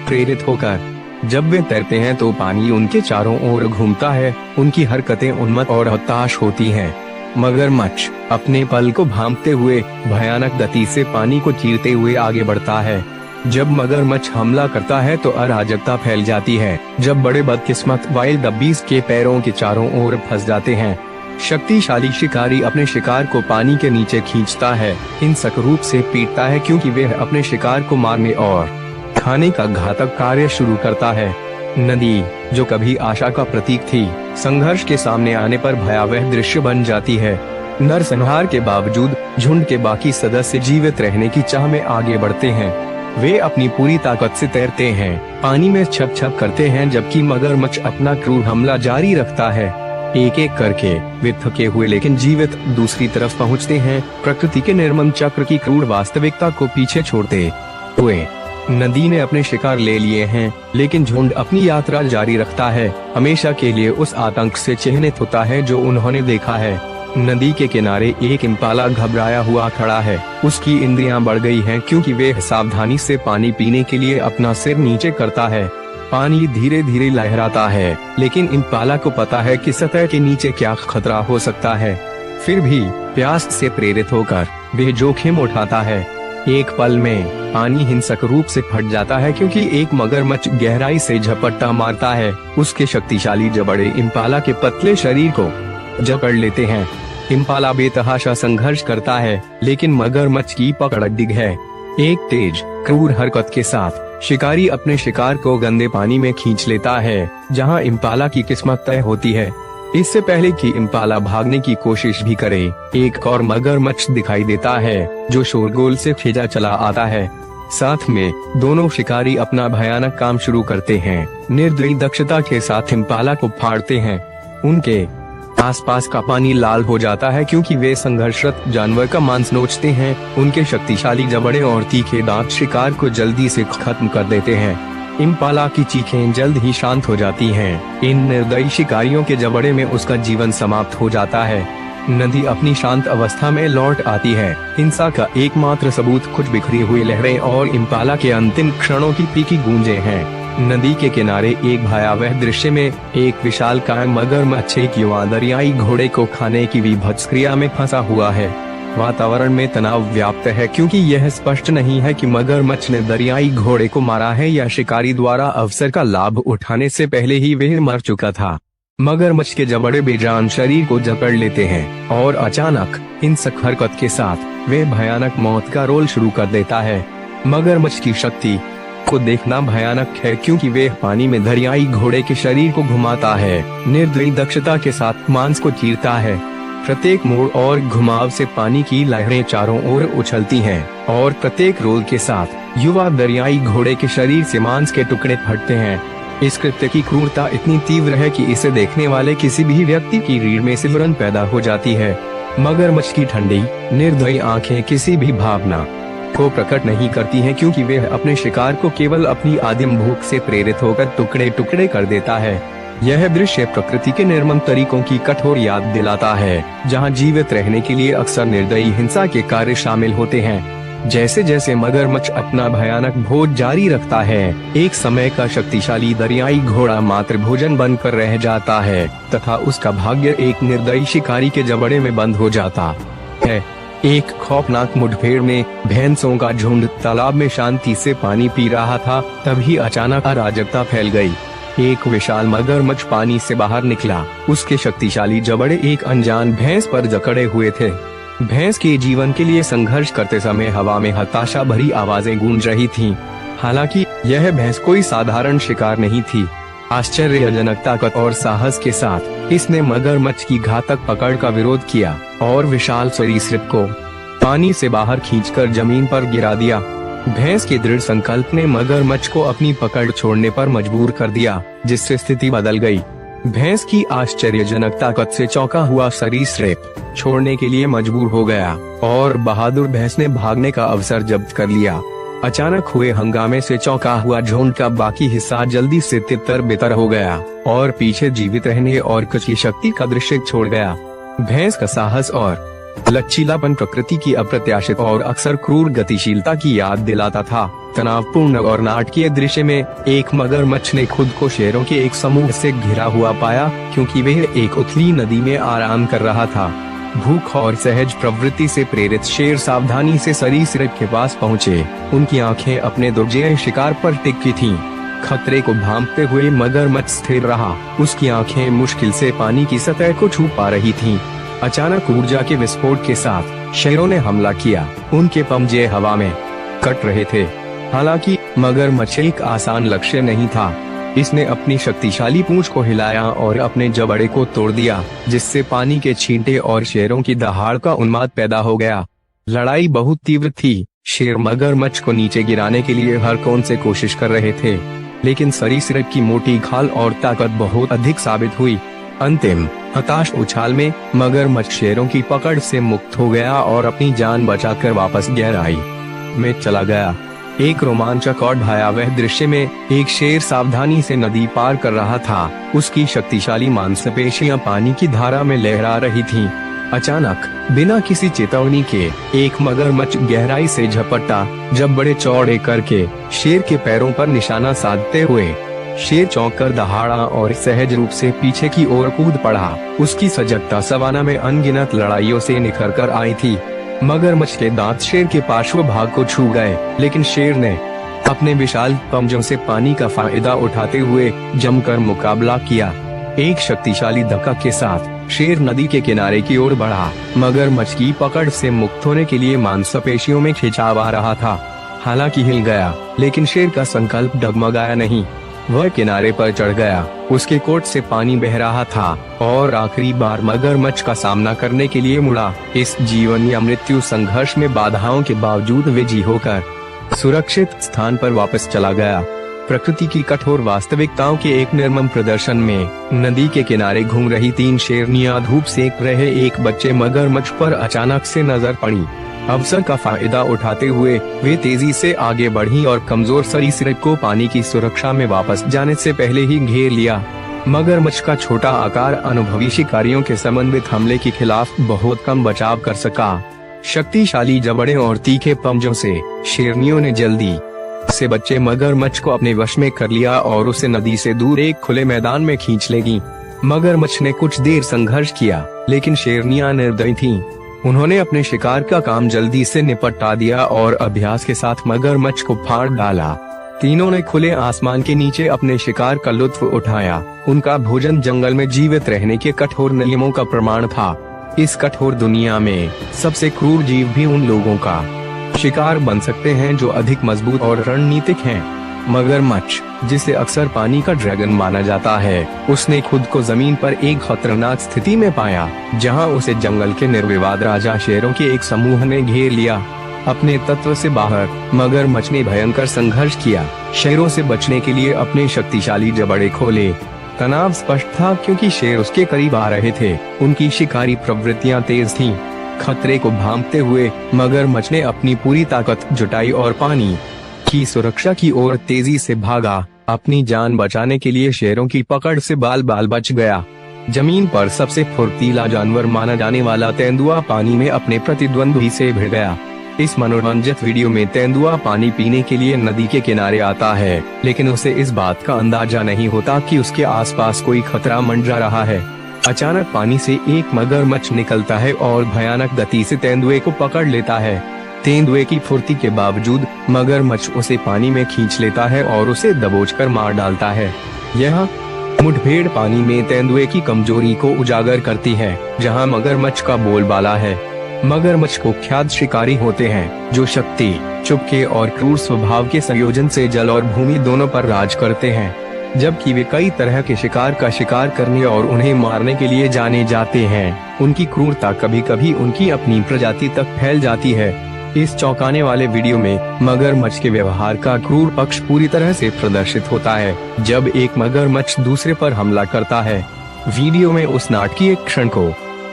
A: प्रेरित होकर। जब वे तैरते हैं तो पानी उनके चारों ओर घूमता है। उनकी हरकतें उन्मत्त और हताश होती हैं। मगरमच्छ अपने पल को भांपते हुए भयानक गति से पानी को चीरते हुए आगे बढ़ता है। जब मगरमच्छ हमला करता है तो अराजकता फैल जाती है। जब बड़े बदकिस्मत वाइल्ड बीस्ट के पैरों के चारों ओर फंस जाते हैं, शक्तिशाली शिकारी अपने शिकार को पानी के नीचे खींचता है, हिंसक रूप से पीटता है क्योंकि वह अपने शिकार को मारने और खाने का घातक कार्य शुरू करता है। नदी, जो कभी आशा का प्रतीक थी, संघर्ष के सामने आने पर भयावह दृश्य बन जाती है। नरसंहार के बावजूद झुंड के बाकी सदस्य जीवित रहने की चाह में आगे बढ़ते हैं। वे अपनी पूरी ताकत से तैरते हैं, पानी में छप छप करते हैं, जबकि मगरमच्छ अपना क्रूर हमला जारी रखता है। एक एक करके वे थके हुए लेकिन जीवित दूसरी तरफ पहुंचते हैं, प्रकृति के निर्मम चक्र की क्रूर वास्तविकता को पीछे छोड़ते हुए। नदी ने अपने शिकार ले लिए हैं, लेकिन झुंड अपनी यात्रा जारी रखता है, हमेशा के लिए उस आतंक से चिन्हित होता है जो उन्होंने देखा है। नदी के किनारे एक इम्पाला घबराया हुआ खड़ा है। उसकी इंद्रियां बढ़ गई हैं क्योंकि वे सावधानी से पानी पीने के लिए अपना सिर नीचे करता है। पानी धीरे धीरे लहराता है, लेकिन इम्पाला को पता है कि सतह के नीचे क्या खतरा हो सकता है। फिर भी प्यास से प्रेरित होकर वे जोखिम उठाता है। एक पल में पानी हिंसक रूप से फट जाता है क्योंकि एक मगरमच्छ गहराई से झपट्टा मारता है। उसके शक्तिशाली जबड़े इम्पाला के पतले शरीर को जकड़ लेते हैं। इम्पाला बेतहाशा संघर्ष करता है, लेकिन मगरमच्छ की पकड़ अडिग है। एक तेज क्रूर हरकत के साथ शिकारी अपने शिकार को गंदे पानी में खींच लेता है, जहां इम्पाला की किस्मत तय होती है। इससे पहले कि इम्पाला भागने की कोशिश भी करे, एक और मगरमच्छ दिखाई देता है जो शोरगुल से खींचा चला आता है। साथ में दोनों शिकारी अपना भयानक काम शुरू करते हैं, निर्दयी दक्षता के साथ इम्पाला को फाड़ते हैं। उनके आसपास का पानी लाल हो जाता है क्योंकि वे संघर्षरत जानवर का मांस नोचते हैं। उनके शक्तिशाली जबड़े और तीखे दांत शिकार को जल्दी से खत्म कर देते हैं। इम्पाला की चीखें जल्द ही शांत हो जाती हैं। इन निर्दयी शिकारियों के जबड़े में उसका जीवन समाप्त हो जाता है। नदी अपनी शांत अवस्था में लौट आती है। हिंसा का एकमात्र सबूत कुछ बिखरी हुई लहरें और इम्पाला के अंतिम क्षणों की तीखी गूंजें हैं। नदी के किनारे एक भयावह दृश्य में एक विशालकाय मगरमच्छ एक युवा दरियाई घोड़े को खाने की विभत्स क्रिया में फंसा हुआ है। वातावरण में तनाव व्याप्त है क्योंकि यह स्पष्ट नहीं है कि मगरमच्छ ने दरियाई घोड़े को मारा है या शिकारी द्वारा अवसर का लाभ उठाने से पहले ही वह मर चुका था। मगरमच्छ के जबड़े बेजान शरीर को जकड़ लेते हैं और अचानक हिंसक हरकत के साथ वे भयानक मौत का रोल शुरू कर देता है। मगरमच्छ की शक्ति को देखना भयानक है क्योंकि वे पानी में दरियाई घोड़े के शरीर को घुमाता है, निर्दयी दक्षता के साथ मांस को चीरता है। प्रत्येक मोड़ और घुमाव से पानी की लहरें चारों ओर उछलती हैं और प्रत्येक रोल के साथ युवा दरियाई घोड़े के शरीर से मांस के टुकड़े फटते हैं। इस कृत्य की क्रूरता इतनी तीव्र है कि इसे देखने वाले किसी भी व्यक्ति की रीढ़ में सिहरन पैदा हो जाती है। मगरमच्छ की ठंडी निर्दयी आंखें किसी भी भावना को प्रकट नहीं करती हैं क्योंकि वह अपने शिकार को केवल अपनी आदिम भूख से प्रेरित होकर टुकड़े टुकड़े कर देता है। यह दृश्य प्रकृति के निर्मम तरीकों की कठोर याद दिलाता है, जहां जीवित रहने के लिए अक्सर निर्दयी हिंसा के कार्य शामिल होते हैं। जैसे जैसे मगरमच्छ अपना भयानक भोज जारी रखता है, एक समय का शक्तिशाली दरियाई घोड़ा मात्र भोजन बनकर रह जाता है तथा उसका भाग्य एक निर्दयी शिकारी के जबड़े में बंद हो जाता है। एक खौफनाक मुठभेड़ में भैंसों का झुंड तालाब में शांति से पानी पी रहा था, तभी अचानक अराजकता फैल गई। एक विशाल मगरमच्छ पानी से बाहर निकला। उसके शक्तिशाली जबड़े एक अनजान भैंस पर जकड़े हुए थे। भैंस के जीवन के लिए संघर्ष करते समय हवा में हताशा भरी आवाजें गूंज रही थीं। हालांकि यह भैंस कोई साधारण शिकार नहीं थी। आश्चर्यजनक ताकत और साहस के साथ इसने मगरमच्छ की घातक पकड़ का विरोध किया और विशाल सरीसृप को पानी से बाहर खींचकर जमीन पर गिरा दिया। भैंस के दृढ़ संकल्प ने मगरमच्छ को अपनी पकड़ छोड़ने पर मजबूर कर दिया, जिससे स्थिति बदल गई। भैंस की आश्चर्यजनक ताकत से चौंका हुआ सरीसृप छोड़ने के लिए मजबूर हो गया और बहादुर भैंस ने भागने का अवसर जब्त कर लिया। अचानक हुए हंगामे से चौंका हुआ झुंड का बाकी हिस्सा जल्दी से तितर बितर हो गया और पीछे जीवित रहने और कुछ की शक्ति का दृश्य छोड़ गया। भैंस का साहस और लचीलापन प्रकृति की अप्रत्याशित और अक्सर क्रूर गतिशीलता की याद दिलाता था। तनावपूर्ण और नाटकीय दृश्य में एक मगरमच्छ ने खुद को शेरों के एक समूह से घिरा हुआ पाया क्योंकि वह एक उथली नदी में आराम कर रहा था। भूख और सहज प्रवृत्ति से प्रेरित शेर सावधानी से सरीसृप के पास पहुँचे। उनकी आंखें अपने दुर्जय शिकार पर टिकी थीं। खतरे को भांपते हुए मगरमच्छ स्थिर रहा। उसकी आंखें मुश्किल से पानी की सतह को छू पा रही थीं। अचानक ऊर्जा के विस्फोट के साथ शेरों ने हमला किया। उनके पंजे हवा में कट रहे थे। हालांकि मगरमच्छ एक आसान लक्ष्य नहीं था। इसने अपनी शक्तिशाली पूंछ को हिलाया और अपने जबड़े को तोड़ दिया, जिससे पानी के छींटे और शेरों की दहाड़ का उन्माद पैदा हो गया। लड़ाई बहुत तीव्र थी। शेर मगरमच्छ को नीचे गिराने के लिए हर कौन से कोशिश कर रहे थे, लेकिन सरीसृप की मोटी खाल और ताकत बहुत अधिक साबित हुई। अंतिम हताश उछाल में मगरमच्छ शेरों की पकड़ से मुक्त हो गया और अपनी जान बचाकर वापस गहराई में चला गया। एक रोमांचक और भयावह दृश्य में एक शेर सावधानी से नदी पार कर रहा था। उसकी शक्तिशाली मांसपेशियां पानी की धारा में लहरा रही थीं। अचानक बिना किसी चेतावनी के एक मगरमच्छ गहराई से झपटा, जब बड़े चौड़े करके शेर के पैरों पर निशाना साधते हुए। शेर चौंक कर दहाड़ा और सहज रूप से पीछे की ओर कूद पड़ा। उसकी सजगता सवाना में अनगिनत लड़ाइयों से निखर कर आई थी। मगरमच्छ के दांत शेर के पार्श्व भाग को छू गए, लेकिन शेर ने अपने विशाल पंजों से पानी का फायदा उठाते हुए जमकर मुकाबला किया। एक शक्तिशाली धक्का के साथ शेर नदी के किनारे की ओर बढ़ा। मगरमच्छ की पकड़ से मुक्त होने के लिए मांसपेशियों में खिंचाव आ रहा था। हालांकि हिल गया, लेकिन शेर का संकल्प डगमगाया नहीं। वह किनारे पर चढ़ गया। उसके कोट से पानी बह रहा था और आखिरी बार मगरमच्छ का सामना करने के लिए मुड़ा। इस जीवन या मृत्यु संघर्ष में बाधाओं के बावजूद विजयी होकर सुरक्षित स्थान पर वापस चला गया। प्रकृति की कठोर वास्तविकताओं के एक निर्मम प्रदर्शन में नदी के किनारे घूम रही 3 शेरनियां धूप सेक रहे एक बच्चे मगरमच्छ पर अचानक से नजर पड़ी। अवसर का फायदा उठाते हुए वे तेजी से आगे बढ़ी और कमजोर सरीसृप को पानी की सुरक्षा में वापस जाने से पहले ही घेर लिया। मगरमच्छ का छोटा आकार अनुभवी शिकारियों के समन्वित हमले के खिलाफ बहुत कम बचाव कर सका। शक्तिशाली जबड़े और तीखे पंजों से शेरनियों ने जल्दी से बच्चे मगरमच्छ को अपने वश में कर लिया और उसे नदी से दूर एक खुले मैदान में खींच लेगी। मगरमच्छ ने कुछ देर संघर्ष किया, लेकिन शेरनियां निर्दयी थीं। उन्होंने अपने शिकार का काम जल्दी से निपटा दिया और अभ्यास के साथ मगरमच्छ को फाड़ डाला। तीनों ने खुले आसमान के नीचे अपने शिकार का लुत्फ उठाया। उनका भोजन जंगल में जीवित रहने के कठोर नियमों का प्रमाण था। इस कठोर दुनिया में सबसे क्रूर जीव भी उन लोगों का शिकार बन सकते हैं जो अधिक मजबूत और रणनीतिक हैं। मगरमच्छ, जिसे अक्सर पानी का ड्रैगन माना जाता है, उसने खुद को जमीन पर एक खतरनाक स्थिति में पाया, जहां उसे जंगल के निर्विवाद राजा शेरों के एक समूह ने घेर लिया। अपने तत्व से बाहर मगरमच्छ ने भयंकर संघर्ष किया। शेरों से बचने के लिए अपने शक्तिशाली जबड़े खोले। तनाव स्पष्ट था, क्योंकि शेर उसके करीब आ रहे थे। उनकी शिकारी प्रवृत्तियां तेज थीं। खतरे को भांपते हुए मगरमच्छ ने अपनी पूरी ताकत जुटाई और पानी की सुरक्षा की ओर तेजी से भागा। अपनी जान बचाने के लिए शेरों की पकड़ से बाल बाल बच गया। जमीन पर सबसे फुर्तीला जानवर माना जाने वाला तेंदुआ पानी में अपने प्रतिद्वंदी से भिड़ गया। इस मनोरंजक वीडियो में तेंदुआ पानी पीने के लिए नदी के किनारे आता है, लेकिन उसे इस बात का अंदाजा नहीं होता कि उसके आसपास कोई खतरा मंडरा रहा है। अचानक पानी से एक मगरमच्छ निकलता है और भयानक गति से तेंदुए को पकड़ लेता है। तेंदुए की फुर्ती के बावजूद मगरमच्छ उसे पानी में खींच लेता है और उसे दबोचकर मार डालता है। यह मुठभेड़ पानी में तेंदुए की कमजोरी को उजागर करती है, जहां मगरमच्छ का बोलबाला है। मगरमच्छ कुख्यात शिकारी होते हैं, जो शक्ति, चुपके और क्रूर स्वभाव के संयोजन से जल और भूमि दोनों पर राज करते हैं। जबकि वे कई तरह के शिकार का शिकार करने और उन्हें मारने के लिए जाने जाते हैं, उनकी क्रूरता कभी कभी उनकी अपनी प्रजाति तक फैल जाती है। इस चौंकाने वाले वीडियो में मगरमच्छ के व्यवहार का क्रूर पक्ष पूरी तरह से प्रदर्शित होता है। जब एक मगरमच्छ दूसरे पर हमला करता है, वीडियो में उस नाटकीय क्षण को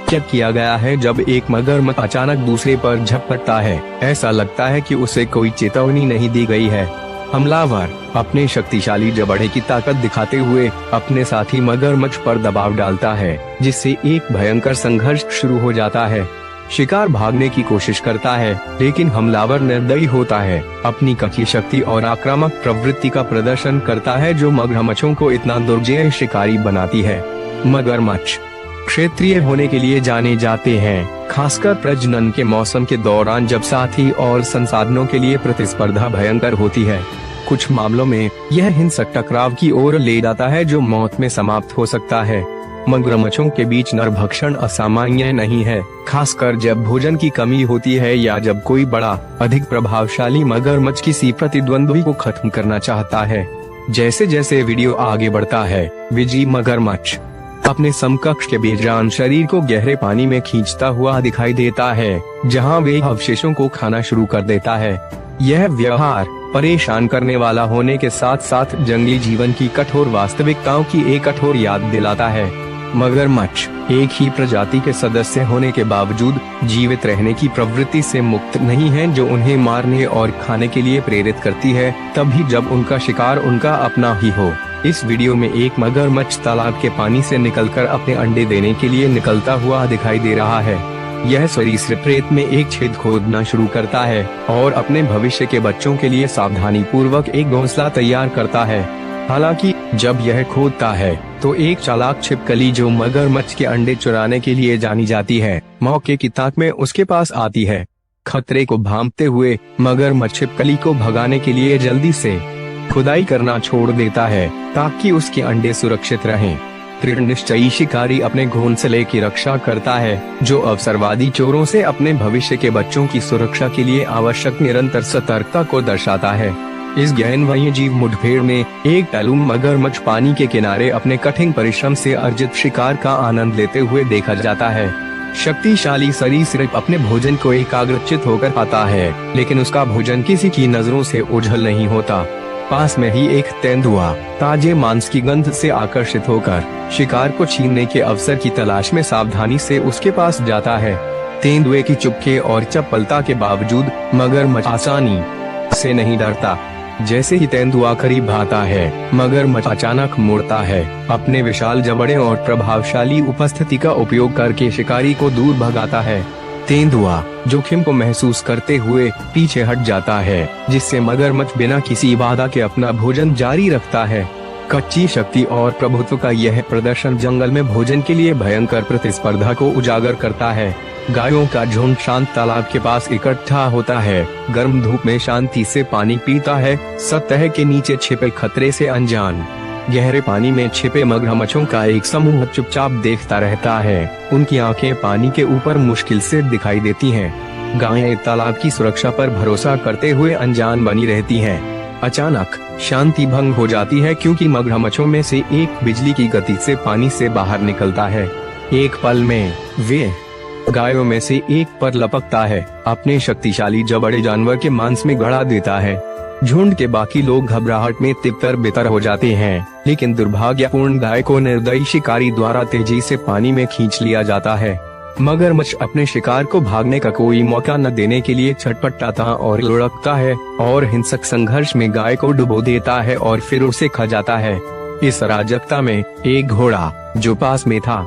A: कैद किया गया है जब एक मगरमच्छ अचानक दूसरे पर झपटता है। ऐसा लगता है कि उसे कोई चेतावनी नहीं दी गई है। हमलावर अपने शक्तिशाली जबड़े की ताकत दिखाते हुए अपने साथी मगरमच्छ पर दबाव डालता है, जिससे एक भयंकर संघर्ष शुरू हो जाता है। शिकार भागने की कोशिश करता है, लेकिन हमलावर निर्दयी होता है। अपनी कथित शक्ति और आक्रामक प्रवृत्ति का प्रदर्शन करता है, जो मगरमच्छों को इतना दुर्जय शिकारी बनाती है। मगरमच्छ क्षेत्रीय होने के लिए जाने जाते हैं, खासकर प्रजनन के मौसम के दौरान, जब साथी और संसाधनों के लिए प्रतिस्पर्धा भयंकर होती है। कुछ मामलों में यह हिंसक टकराव की ओर ले जाता है जो मौत में समाप्त हो सकता है। मगरमच्छों के बीच नरभक्षण असामान्य नहीं है, खासकर जब भोजन की कमी होती है या जब कोई बड़ा अधिक प्रभावशाली मगरमच्छ किसी प्रतिद्वंद्वी को खत्म करना चाहता है। जैसे जैसे वीडियो आगे बढ़ता है, विजी मगरमच्छ अपने समकक्ष के बेजान शरीर को गहरे पानी में खींचता हुआ दिखाई देता है, जहां वे अवशेषों को खाना शुरू कर देता है। यह व्यवहार परेशान करने वाला होने के साथ साथ जंगली जीवन की कठोर वास्तविकताओं की एक कठोर याद दिलाता है। मगरमच्छ एक ही प्रजाति के सदस्य होने के बावजूद जीवित रहने की प्रवृत्ति से मुक्त नहीं हैं, जो उन्हें मारने और खाने के लिए प्रेरित करती है, तभी जब उनका शिकार उनका अपना ही हो। इस वीडियो में एक मगरमच्छ तालाब के पानी से निकलकर अपने अंडे देने के लिए निकलता हुआ दिखाई दे रहा है। यह सरीसृप रेत में एक छेद खोदना शुरू करता है और अपने भविष्य के बच्चों के लिए सावधानी पूर्वक एक घोंसला तैयार करता है। हालांकि जब यह खोदता है तो एक चालाक छिपकली जो मगरमच्छ के अंडे चुराने के लिए जानी जाती है, मौके की ताक में उसके पास आती है। खतरे को भांपते हुए मगरमच्छ छिपकली को भगाने के लिए जल्दी से खुदाई करना छोड़ देता है ताकि उसके अंडे सुरक्षित रहें। दृढ़ निश्चयी शिकारी अपने घोंसले की रक्षा करता है, जो अवसरवादी चोरों से अपने भविष्य के बच्चों की सुरक्षा के लिए आवश्यक निरंतर सतर्कता को दर्शाता है। इस गहन वन्यजीव मुठभेड़ में एक टैलूम मगरमच्छ पानी के किनारे अपने कठिन परिश्रम से अर्जित शिकार का आनंद लेते हुए देखा जाता है। शक्तिशाली सरीसृप अपने भोजन को एकाग्रचित होकर खाता है, लेकिन उसका भोजन किसी की नजरों से ओझल नहीं होता। पास में ही एक तेंदुआ ताजे मांस की गंध से आकर्षित होकर शिकार को छीनने के अवसर की तलाश में सावधानी से उसके पास जाता है। तेंदुए की चुपके और चपलता के बावजूद मगरमच्छ आसानी से नहीं डरता। जैसे ही तेंदुआ करीब आता है, मगरमच्छ अचानक मुड़ता है, अपने विशाल जबड़े और प्रभावशाली उपस्थिति का उपयोग करके शिकारी को दूर भगाता है। तेंदुआ जोखिम को महसूस करते हुए पीछे हट जाता है, जिससे मगरमच्छ बिना किसी बाधा के अपना भोजन जारी रखता है। कच्ची शक्ति और प्रभुत्व का यह प्रदर्शन जंगल में भोजन के लिए भयंकर प्रतिस्पर्धा को उजागर करता है। गायों का झुंड शांत तालाब के पास इकट्ठा होता है, गर्म धूप में शांति से पानी पीता है, सतह के नीचे छिपे खतरे से अनजान। गहरे पानी में छिपे मगरमच्छों का एक समूह चुपचाप देखता रहता है। उनकी आंखें पानी के ऊपर मुश्किल से दिखाई देती हैं। गायें तालाब की सुरक्षा पर भरोसा करते हुए अनजान बनी रहती हैं। अचानक शांति भंग हो जाती है, क्योंकि मगरमच्छों में से एक बिजली की गति से पानी से बाहर निकलता है। एक पल में वे गायों में से एक पर लपकता है, अपने शक्तिशाली जबड़े जानवर के मांस में गड़ा देता है। झुंड के बाकी लोग घबराहट में तितर बितर हो जाते हैं, लेकिन दुर्भाग्यपूर्ण गाय को निर्दयी शिकारी द्वारा तेजी से पानी में खींच लिया जाता है। मगरमच्छ अपने शिकार को भागने का कोई मौका न देने के लिए छटपटाता और लुढ़कता है और हिंसक संघर्ष में गाय को डुबो देता है और फिर उसे खा जाता है। इस अराजकता में एक घोड़ा जो पास में था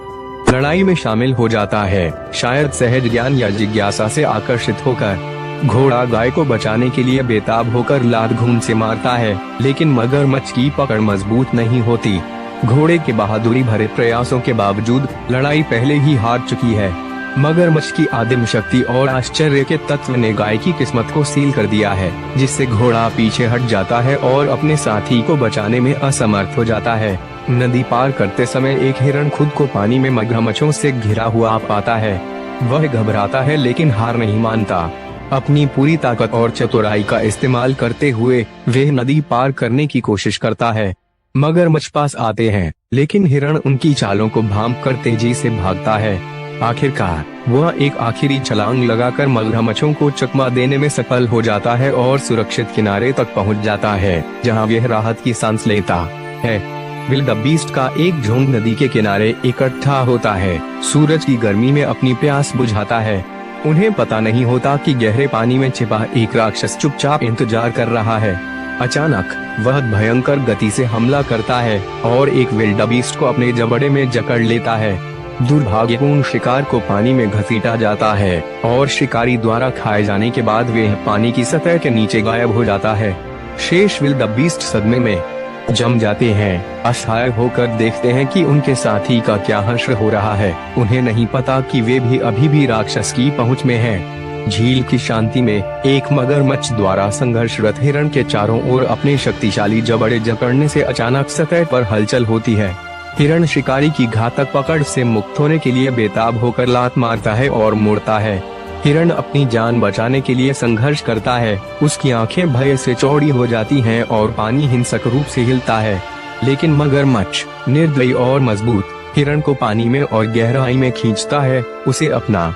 A: लड़ाई में शामिल हो जाता है, शायद सहज ज्ञान या जिज्ञासा से आकर्षित होकर। घोड़ा गाय को बचाने के लिए बेताब होकर लात घूंट से मारता है, लेकिन मगरमच्छ की पकड़ मजबूत नहीं होती। घोड़े के बहादुरी भरे प्रयासों के बावजूद लड़ाई पहले ही हार चुकी है। मगरमच्छ की आदिम शक्ति और आश्चर्य के तत्व ने गाय की किस्मत को सील कर दिया है, जिससे घोड़ा पीछे हट जाता है और अपने साथी को बचाने में असमर्थ हो जाता है। नदी पार करते समय एक हिरण खुद को पानी में मगरमच्छों से घिरा हुआ पाता है। वह घबराता है, लेकिन हार नहीं मानता। अपनी पूरी ताकत और चतुराई का इस्तेमाल करते हुए वह नदी पार करने की कोशिश करता है। मगरमच्छ पास आते हैं, लेकिन हिरण उनकी चालों को भांपकर तेजी से भागता है। आखिरकार वह एक आखिरी छलांग लगाकर मगरमच्छों को चकमा देने में सफल हो जाता है और सुरक्षित किनारे तक पहुंच जाता है, जहां वह राहत की सांस लेता है। विल्डेबीस्ट का एक झुंड नदी के किनारे इकट्ठा होता है, सूरज की गर्मी में अपनी प्यास बुझाता है। उन्हें पता नहीं होता कि गहरे पानी में छिपा एक राक्षस चुपचाप इंतजार कर रहा है। अचानक वह भयंकर गति से हमला करता है और एक विल्डेबीस्ट को अपने जबड़े में जकड़ लेता है। दुर्भाग्यपूर्ण शिकार को पानी में घसीटा जाता है और शिकारी द्वारा खाए जाने के बाद वह पानी की सतह के नीचे गायब हो जाता है। शेष विल्डेबीस्ट सदमे में जम जाते हैं, असहाय होकर देखते हैं कि उनके साथी का क्या हश्र हो रहा है। उन्हें नहीं पता कि वे भी अभी भी राक्षस की पहुंच में हैं। झील की शांति में एक मगरमच्छ द्वारा संघर्षरत हिरण के चारों ओर अपने शक्तिशाली जबड़े जकड़ने से अचानक सतह पर हलचल होती है। हिरण शिकारी की घातक पकड़ से मुक्त होने के लिए बेताब होकर लात मारता है और मुड़ता है। हिरण अपनी जान बचाने के लिए संघर्ष करता है। उसकी आंखें भय से चौड़ी हो जाती हैं और पानी हिंसक रूप से हिलता है। लेकिन मगरमच्छ निर्दयी और मजबूत हिरण को पानी में और गहराई में खींचता है, उसे अपना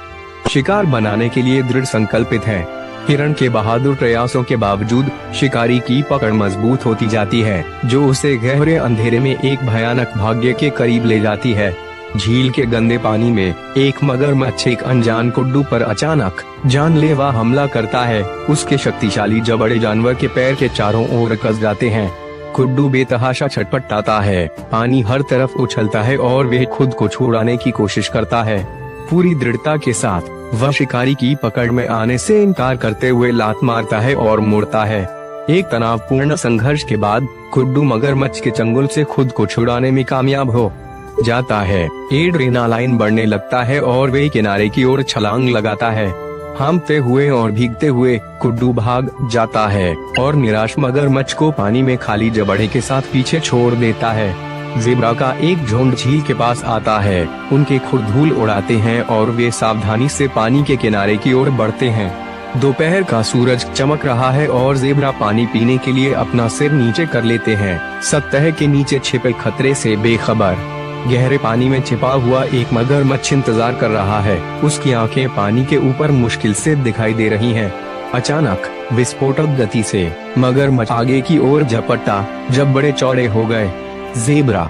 A: शिकार बनाने के लिए दृढ़ संकल्पित है। हिरण के बहादुर प्रयासों के बावजूद शिकारी की पकड़ मजबूत होती जाती है, जो उसे गहरे अंधेरे में एक भयानक भाग्य के करीब ले जाती है। झील के गंदे पानी में एक मगरमच्छ एक अनजान कुड्डू पर अचानक जानलेवा हमला करता है। उसके शक्तिशाली जबड़े जानवर के पैर के चारों ओर कस जाते हैं। कुड्डू बेतहाशा छटपटाता है, पानी हर तरफ उछलता है और वह खुद को छुड़ाने की कोशिश करता है। पूरी दृढ़ता के साथ वह शिकारी की पकड़ में आने से इनकार करते हुए लात मारता है और मुड़ता है। एक तनावपूर्ण संघर्ष के बाद कुड्डू मगरमच्छ के चंगुल से खुद को छुड़ाने में कामयाब हो जाता है। एड्रेनालाइन बढ़ने लगता है और वे किनारे की ओर छलांग लगाता है। हांफते हुए और भीगते हुए कुड्डू भाग जाता है और निराश मगरमच्छ को पानी में खाली जबड़े के साथ पीछे छोड़ देता है। ज़ेब्रा का एक झुंड झील के पास आता है। उनके खुर धूल उड़ाते हैं और वे सावधानी से पानी के किनारे की ओर बढ़ते हैं। दोपहर का सूरज चमक रहा है और ज़ेब्रा पानी पीने के लिए अपना सिर नीचे कर लेते हैं, सतह के नीचे छिपे खतरे से बेखबर। गहरे पानी में छिपा हुआ एक मगरमच्छ इंतजार कर रहा है। उसकी आंखें पानी के ऊपर मुश्किल से दिखाई दे रही हैं। अचानक विस्फोटक गति से मगरमच्छ आगे की ओर झपटा जब बड़े चौड़े हो गए। ज़ेब्रा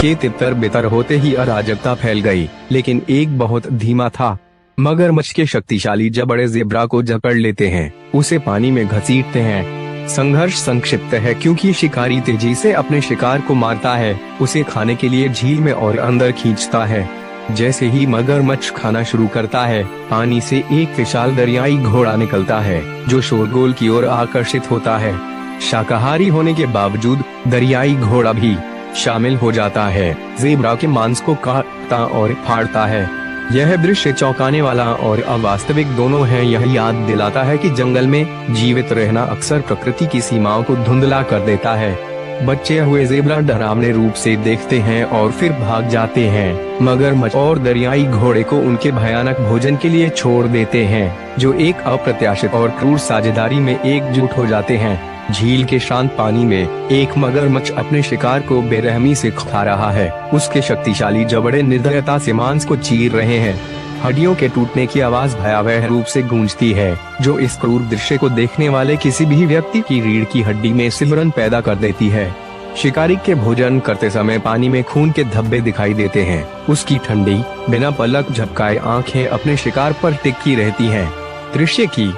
A: के तितर बितर होते ही अराजकता फैल गई, लेकिन एक बहुत धीमा था। मगरमच्छ के शक्तिशाली जबड़े ज़ेब्रा को जकड़ लेते हैं, उसे पानी में घसीटते हैं। संघर्ष संक्षिप्त है क्योंकि शिकारी तेजी से अपने शिकार को मारता है, उसे खाने के लिए झील में और अंदर खींचता है। जैसे ही मगरमच्छ खाना शुरू करता है, पानी से एक विशाल दरियाई घोड़ा निकलता है, जो शोरगुल की ओर आकर्षित होता है। शाकाहारी होने के बावजूद दरियाई घोड़ा भी शामिल हो जाता है। ज़ेब्रा के मांस को काटता और फाड़ता है। यह दृश्य चौंकाने वाला और अवास्तविक दोनों है। यह याद दिलाता है कि जंगल में जीवित रहना अक्सर प्रकृति की सीमाओं को धुंधला कर देता है। बचे हुए ज़ेब्रा डरावने रूप से देखते हैं और फिर भाग जाते हैं। मगरमच्छ और दरियाई घोड़े को उनके भयानक भोजन के लिए छोड़ देते हैं, जो एक अप्रत्याशित और क्रूर साझेदारी में एकजुट हो जाते हैं। झील के शांत पानी में एक मगरमच्छ अपने शिकार को बेरहमी से खा रहा है। उसके शक्तिशाली जबड़े निर्दयता से मांस को चीर रहे हैं। हड्डियों के टूटने की आवाज भयावह रूप से गूंजती है, जो इस क्रूर दृश्य को देखने वाले किसी भी व्यक्ति की रीढ़ की हड्डी में सिमरन पैदा कर देती है। शिकारी के भोजन करते समय पानी में खून के धब्बे दिखाई देते हैं। उसकी ठंडी बिना पलक झपकाए आंखें अपने शिकार पर टिकी रहती हैं। दृश्य की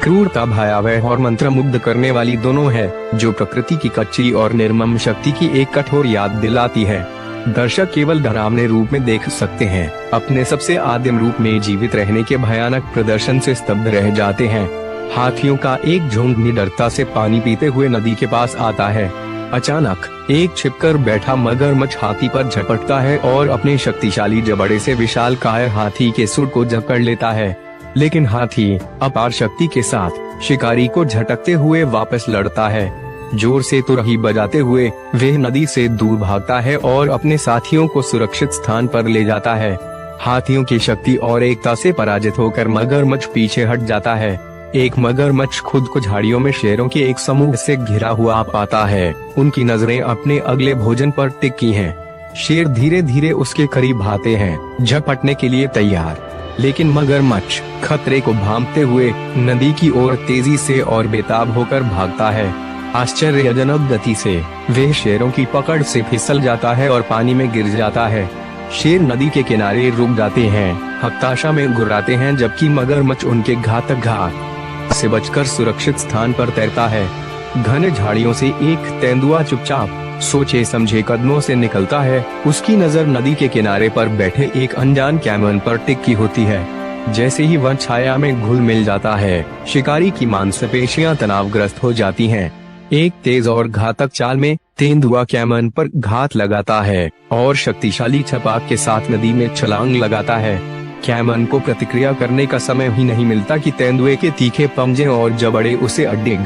A: क्रूरता भयावह और मंत्रमुग्ध करने वाली दोनों है, जो प्रकृति की कच्ची और निर्मम शक्ति की एक कठोर याद दिलाती है। दर्शक केवल डरावने रूप में देख सकते हैं, अपने सबसे आदिम रूप में जीवित रहने के भयानक प्रदर्शन से स्तब्ध रह जाते हैं। हाथियों का एक झुंड निडरता से पानी पीते हुए नदी के पास आता है। अचानक एक छिपकर बैठा मगरमच्छ हाथी पर झपटता है और अपने शक्तिशाली जबड़े से विशालकाय हाथी के सुर को जकड़ लेता है। लेकिन हाथी अपार शक्ति के साथ शिकारी को झटकते हुए वापस लड़ता है। जोर से तुरही बजाते हुए वह नदी से दूर भागता है और अपने साथियों को सुरक्षित स्थान पर ले जाता है। हाथियों की शक्ति और एकता से पराजित होकर मगरमच्छ पीछे हट जाता है। एक मगरमच्छ खुद को झाड़ियों में शेरों के एक समूह से घिरा हुआ पाता है। उनकी नजरें अपने अगले भोजन पर टिकी हैं। शेर धीरे धीरे उसके करीब आते हैं, झपटने के लिए तैयार। लेकिन मगरमच्छ खतरे को भांपते हुए नदी की ओर तेजी से और बेताब होकर भागता है। आश्चर्यजनक गति से वह शेरों की पकड़ से फिसल जाता है और पानी में गिर जाता है। शेर नदी के किनारे रुक जाते हैं, हताशा में गुर्राते हैं, जबकि मगरमच्छ उनके घातक घात से बचकर सुरक्षित स्थान पर तैरता है। घने झाड़ियों से एक तेंदुआ चुपचाप सोचे समझे कदमों से निकलता है। उसकी नजर नदी के किनारे पर बैठे एक अनजान कैमन पर टिकी होती है। जैसे ही वह छाया में घुल मिल जाता है, शिकारी की मांसपेशियां तनावग्रस्त हो जाती हैं। एक तेज और घातक चाल में तेंदुआ कैमन पर घात लगाता है और शक्तिशाली छपाक के साथ नदी में छलांग लगाता है। कैमन को प्रतिक्रिया करने का समय ही नहीं मिलता कि तेंदुए के तीखे पंजे और जबड़े उसे अड्डिग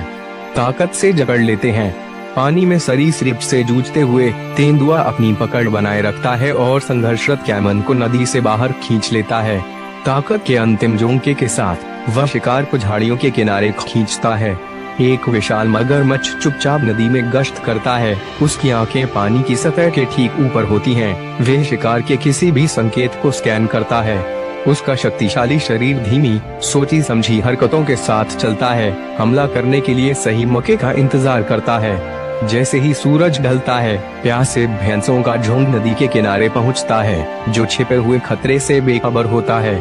A: ताकत से जकड़ लेते हैं। पानी में सरीसृप से जूझते हुए तेंदुआ अपनी पकड़ बनाए रखता है और संघर्षरत कैमन को नदी से बाहर खींच लेता है। ताकत के अंतिम झोंके के साथ वह शिकार को झाड़ियों के किनारे खींचता है। एक विशाल मगरमच्छ चुपचाप नदी में गश्त करता है। उसकी आंखें पानी की सतह के ठीक ऊपर होती हैं। वह शिकार के किसी भी संकेत को स्कैन करता है। उसका शक्तिशाली शरीर धीमी सोची समझी हरकतों के साथ चलता है। हमला करने के लिए सही मौके का इंतजार करता है। जैसे ही सूरज ढलता है, प्यासे भैंसों का झुंड नदी के किनारे पहुंचता है, जो छिपे हुए खतरे से बेखबर होता है।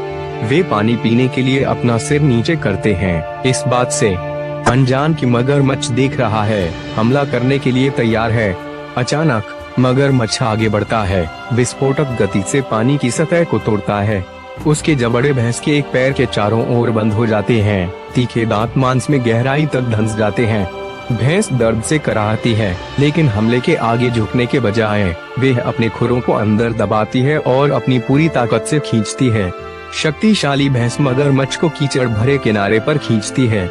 A: वे पानी पीने के लिए अपना सिर नीचे करते हैं, इस बात से अनजान कि मगरमच्छ देख रहा है, हमला करने के लिए तैयार है। अचानक मगरमच्छ आगे बढ़ता है, विस्फोटक गति से पानी की सतह को तोड़ता है। उसके जबड़े भैंस के एक पैर के चारों ओर बंद हो जाते हैं। तीखे दांत मांस में गहराई तक धंस जाते हैं। भैंस दर्द से कराहती है, लेकिन हमले के आगे झुकने के बजाय वे अपने खुरों को अंदर दबाती है और अपनी पूरी ताकत से खींचती है। शक्तिशाली भैंस मगरमच्छ को कीचड़ भरे किनारे पर खींचती है।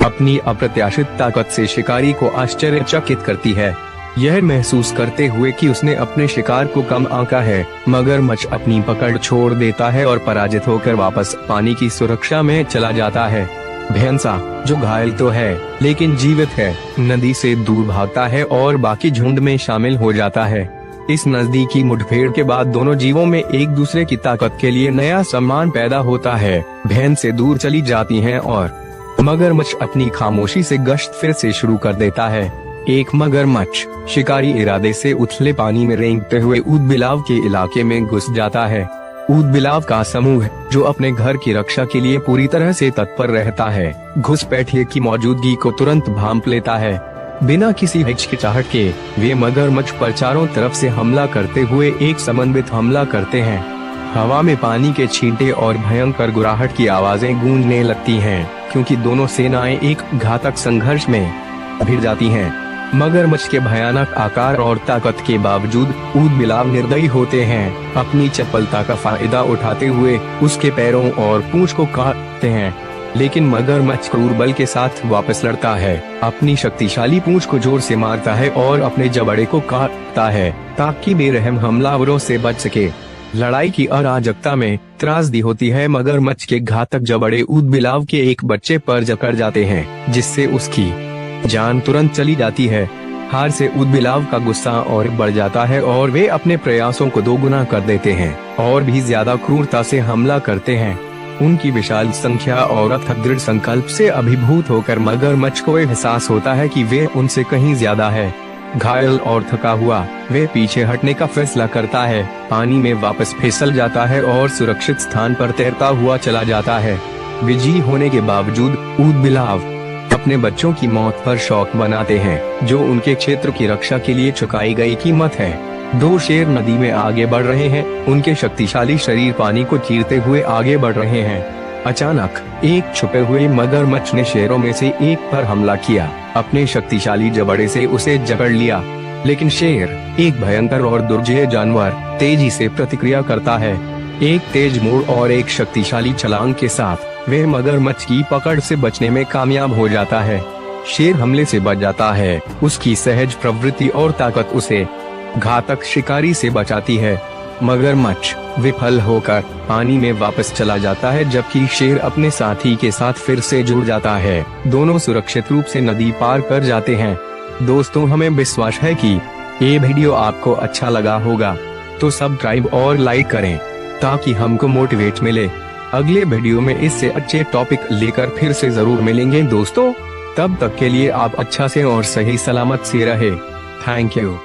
A: अपनी अप्रत्याशित ताकत से शिकारी को आश्चर्यचकित करती है। यह महसूस करते हुए कि उसने अपने शिकार को कम आंका है, मगरमच्छ अपनी पकड़ छोड़ देता है और पराजित होकर वापस पानी की सुरक्षा में चला जाता है। भैंसा, जो घायल तो है लेकिन जीवित है, नदी से दूर भागता है और बाकी झुंड में शामिल हो जाता है। इस नजदीकी मुठभेड़ के बाद दोनों जीवों में एक दूसरे की ताकत के लिए नया सम्मान पैदा होता है। भैंस से दूर चली जाती हैं और मगरमच्छ अपनी खामोशी से गश्त फिर से शुरू कर देता है। एक मगरमच्छ शिकारी इरादे से उथले पानी में रेंगते हुए ऊदबिलाव के इलाके में घुस जाता है। ऊदबिलाव का समूह, जो अपने घर की रक्षा के लिए पूरी तरह से तत्पर रहता है, घुसपैठिए की मौजूदगी को तुरंत भांप लेता है। बिना किसी हिचकिचाहट के वे मगरमच्छ पर चारों तरफ से हमला करते हुए एक समन्वित हमला करते हैं। हवा में पानी के छींटे और भयंकर गुर्राहट की आवाजें गूंजने लगती हैं, क्योंकि दोनों सेनाएं एक घातक संघर्ष में भिड़ जाती हैं। मगरमच्छ के भयानक आकार और ताकत के बावजूद ऊदबिलाव निर्दयी होते हैं। अपनी चपलता का फायदा उठाते हुए उसके पैरों और पूंछ को काटते हैं, लेकिन मगरमच्छ क्रूर बल के साथ वापस लड़ता है। अपनी शक्तिशाली पूंछ को जोर से मारता है और अपने जबड़े को काटता है, ताकि बेरहम हमलावरों से बच सके। लड़ाई की अराजकता में त्रासदी होती है। मगरमच्छ के घातक जबड़े ऊदबिलाव के एक बच्चे पर जकड़ जाते हैं, जिससे उसकी जान तुरंत चली जाती है। हार से ऊदबिलाव का गुस्सा और बढ़ जाता है और वे अपने प्रयासों को दोगुना कर देते हैं और भी ज्यादा क्रूरता से हमला करते हैं। उनकी विशाल संख्या और अथक दृढ़ संकल्प से अभिभूत होकर मगरमच्छ को एहसास होता है कि वे उनसे कहीं ज्यादा है। घायल और थका हुआ वे पीछे हटने का फैसला करता है, पानी में वापस फिसल जाता है और सुरक्षित स्थान पर तैरता हुआ चला जाता है। विजयी होने के बावजूद ऊदबिलाव अपने बच्चों की मौत पर शौक मनाते हैं, जो उनके क्षेत्र की रक्षा के लिए चुकाई गई कीमत है। दो शेर नदी में आगे बढ़ रहे हैं, उनके शक्तिशाली शरीर पानी को चीरते हुए आगे बढ़ रहे हैं। अचानक एक छुपे हुए मगरमच्छ ने शेरों में से एक पर हमला किया। अपने शक्तिशाली जबड़े से उसे जकड़ लिया, लेकिन शेर, एक भयंकर और दुर्जय जानवर, तेजी से प्रतिक्रिया करता है। एक तेज मोड़ और एक शक्तिशाली छलांग के साथ वह मगरमच्छ की पकड़ से बचने में कामयाब हो जाता है। शेर हमले से बच जाता है। उसकी सहज प्रवृत्ति और ताकत उसे घातक शिकारी से बचाती है। मगरमच्छ विफल होकर पानी में वापस चला जाता है, जबकि शेर अपने साथी के साथ फिर से जुड़ जाता है। दोनों सुरक्षित रूप से नदी पार कर जाते हैं। दोस्तों, हमें विश्वास है कि ये वीडियो आपको अच्छा लगा होगा, तो सब्सक्राइब और लाइक करें ताकि हमको मोटिवेट मिले। अगले वीडियो में इससे अच्छे टॉपिक लेकर फिर से जरूर मिलेंगे दोस्तों। तब तक के लिए आप अच्छा से और सही सलामत से रहे। Thank you.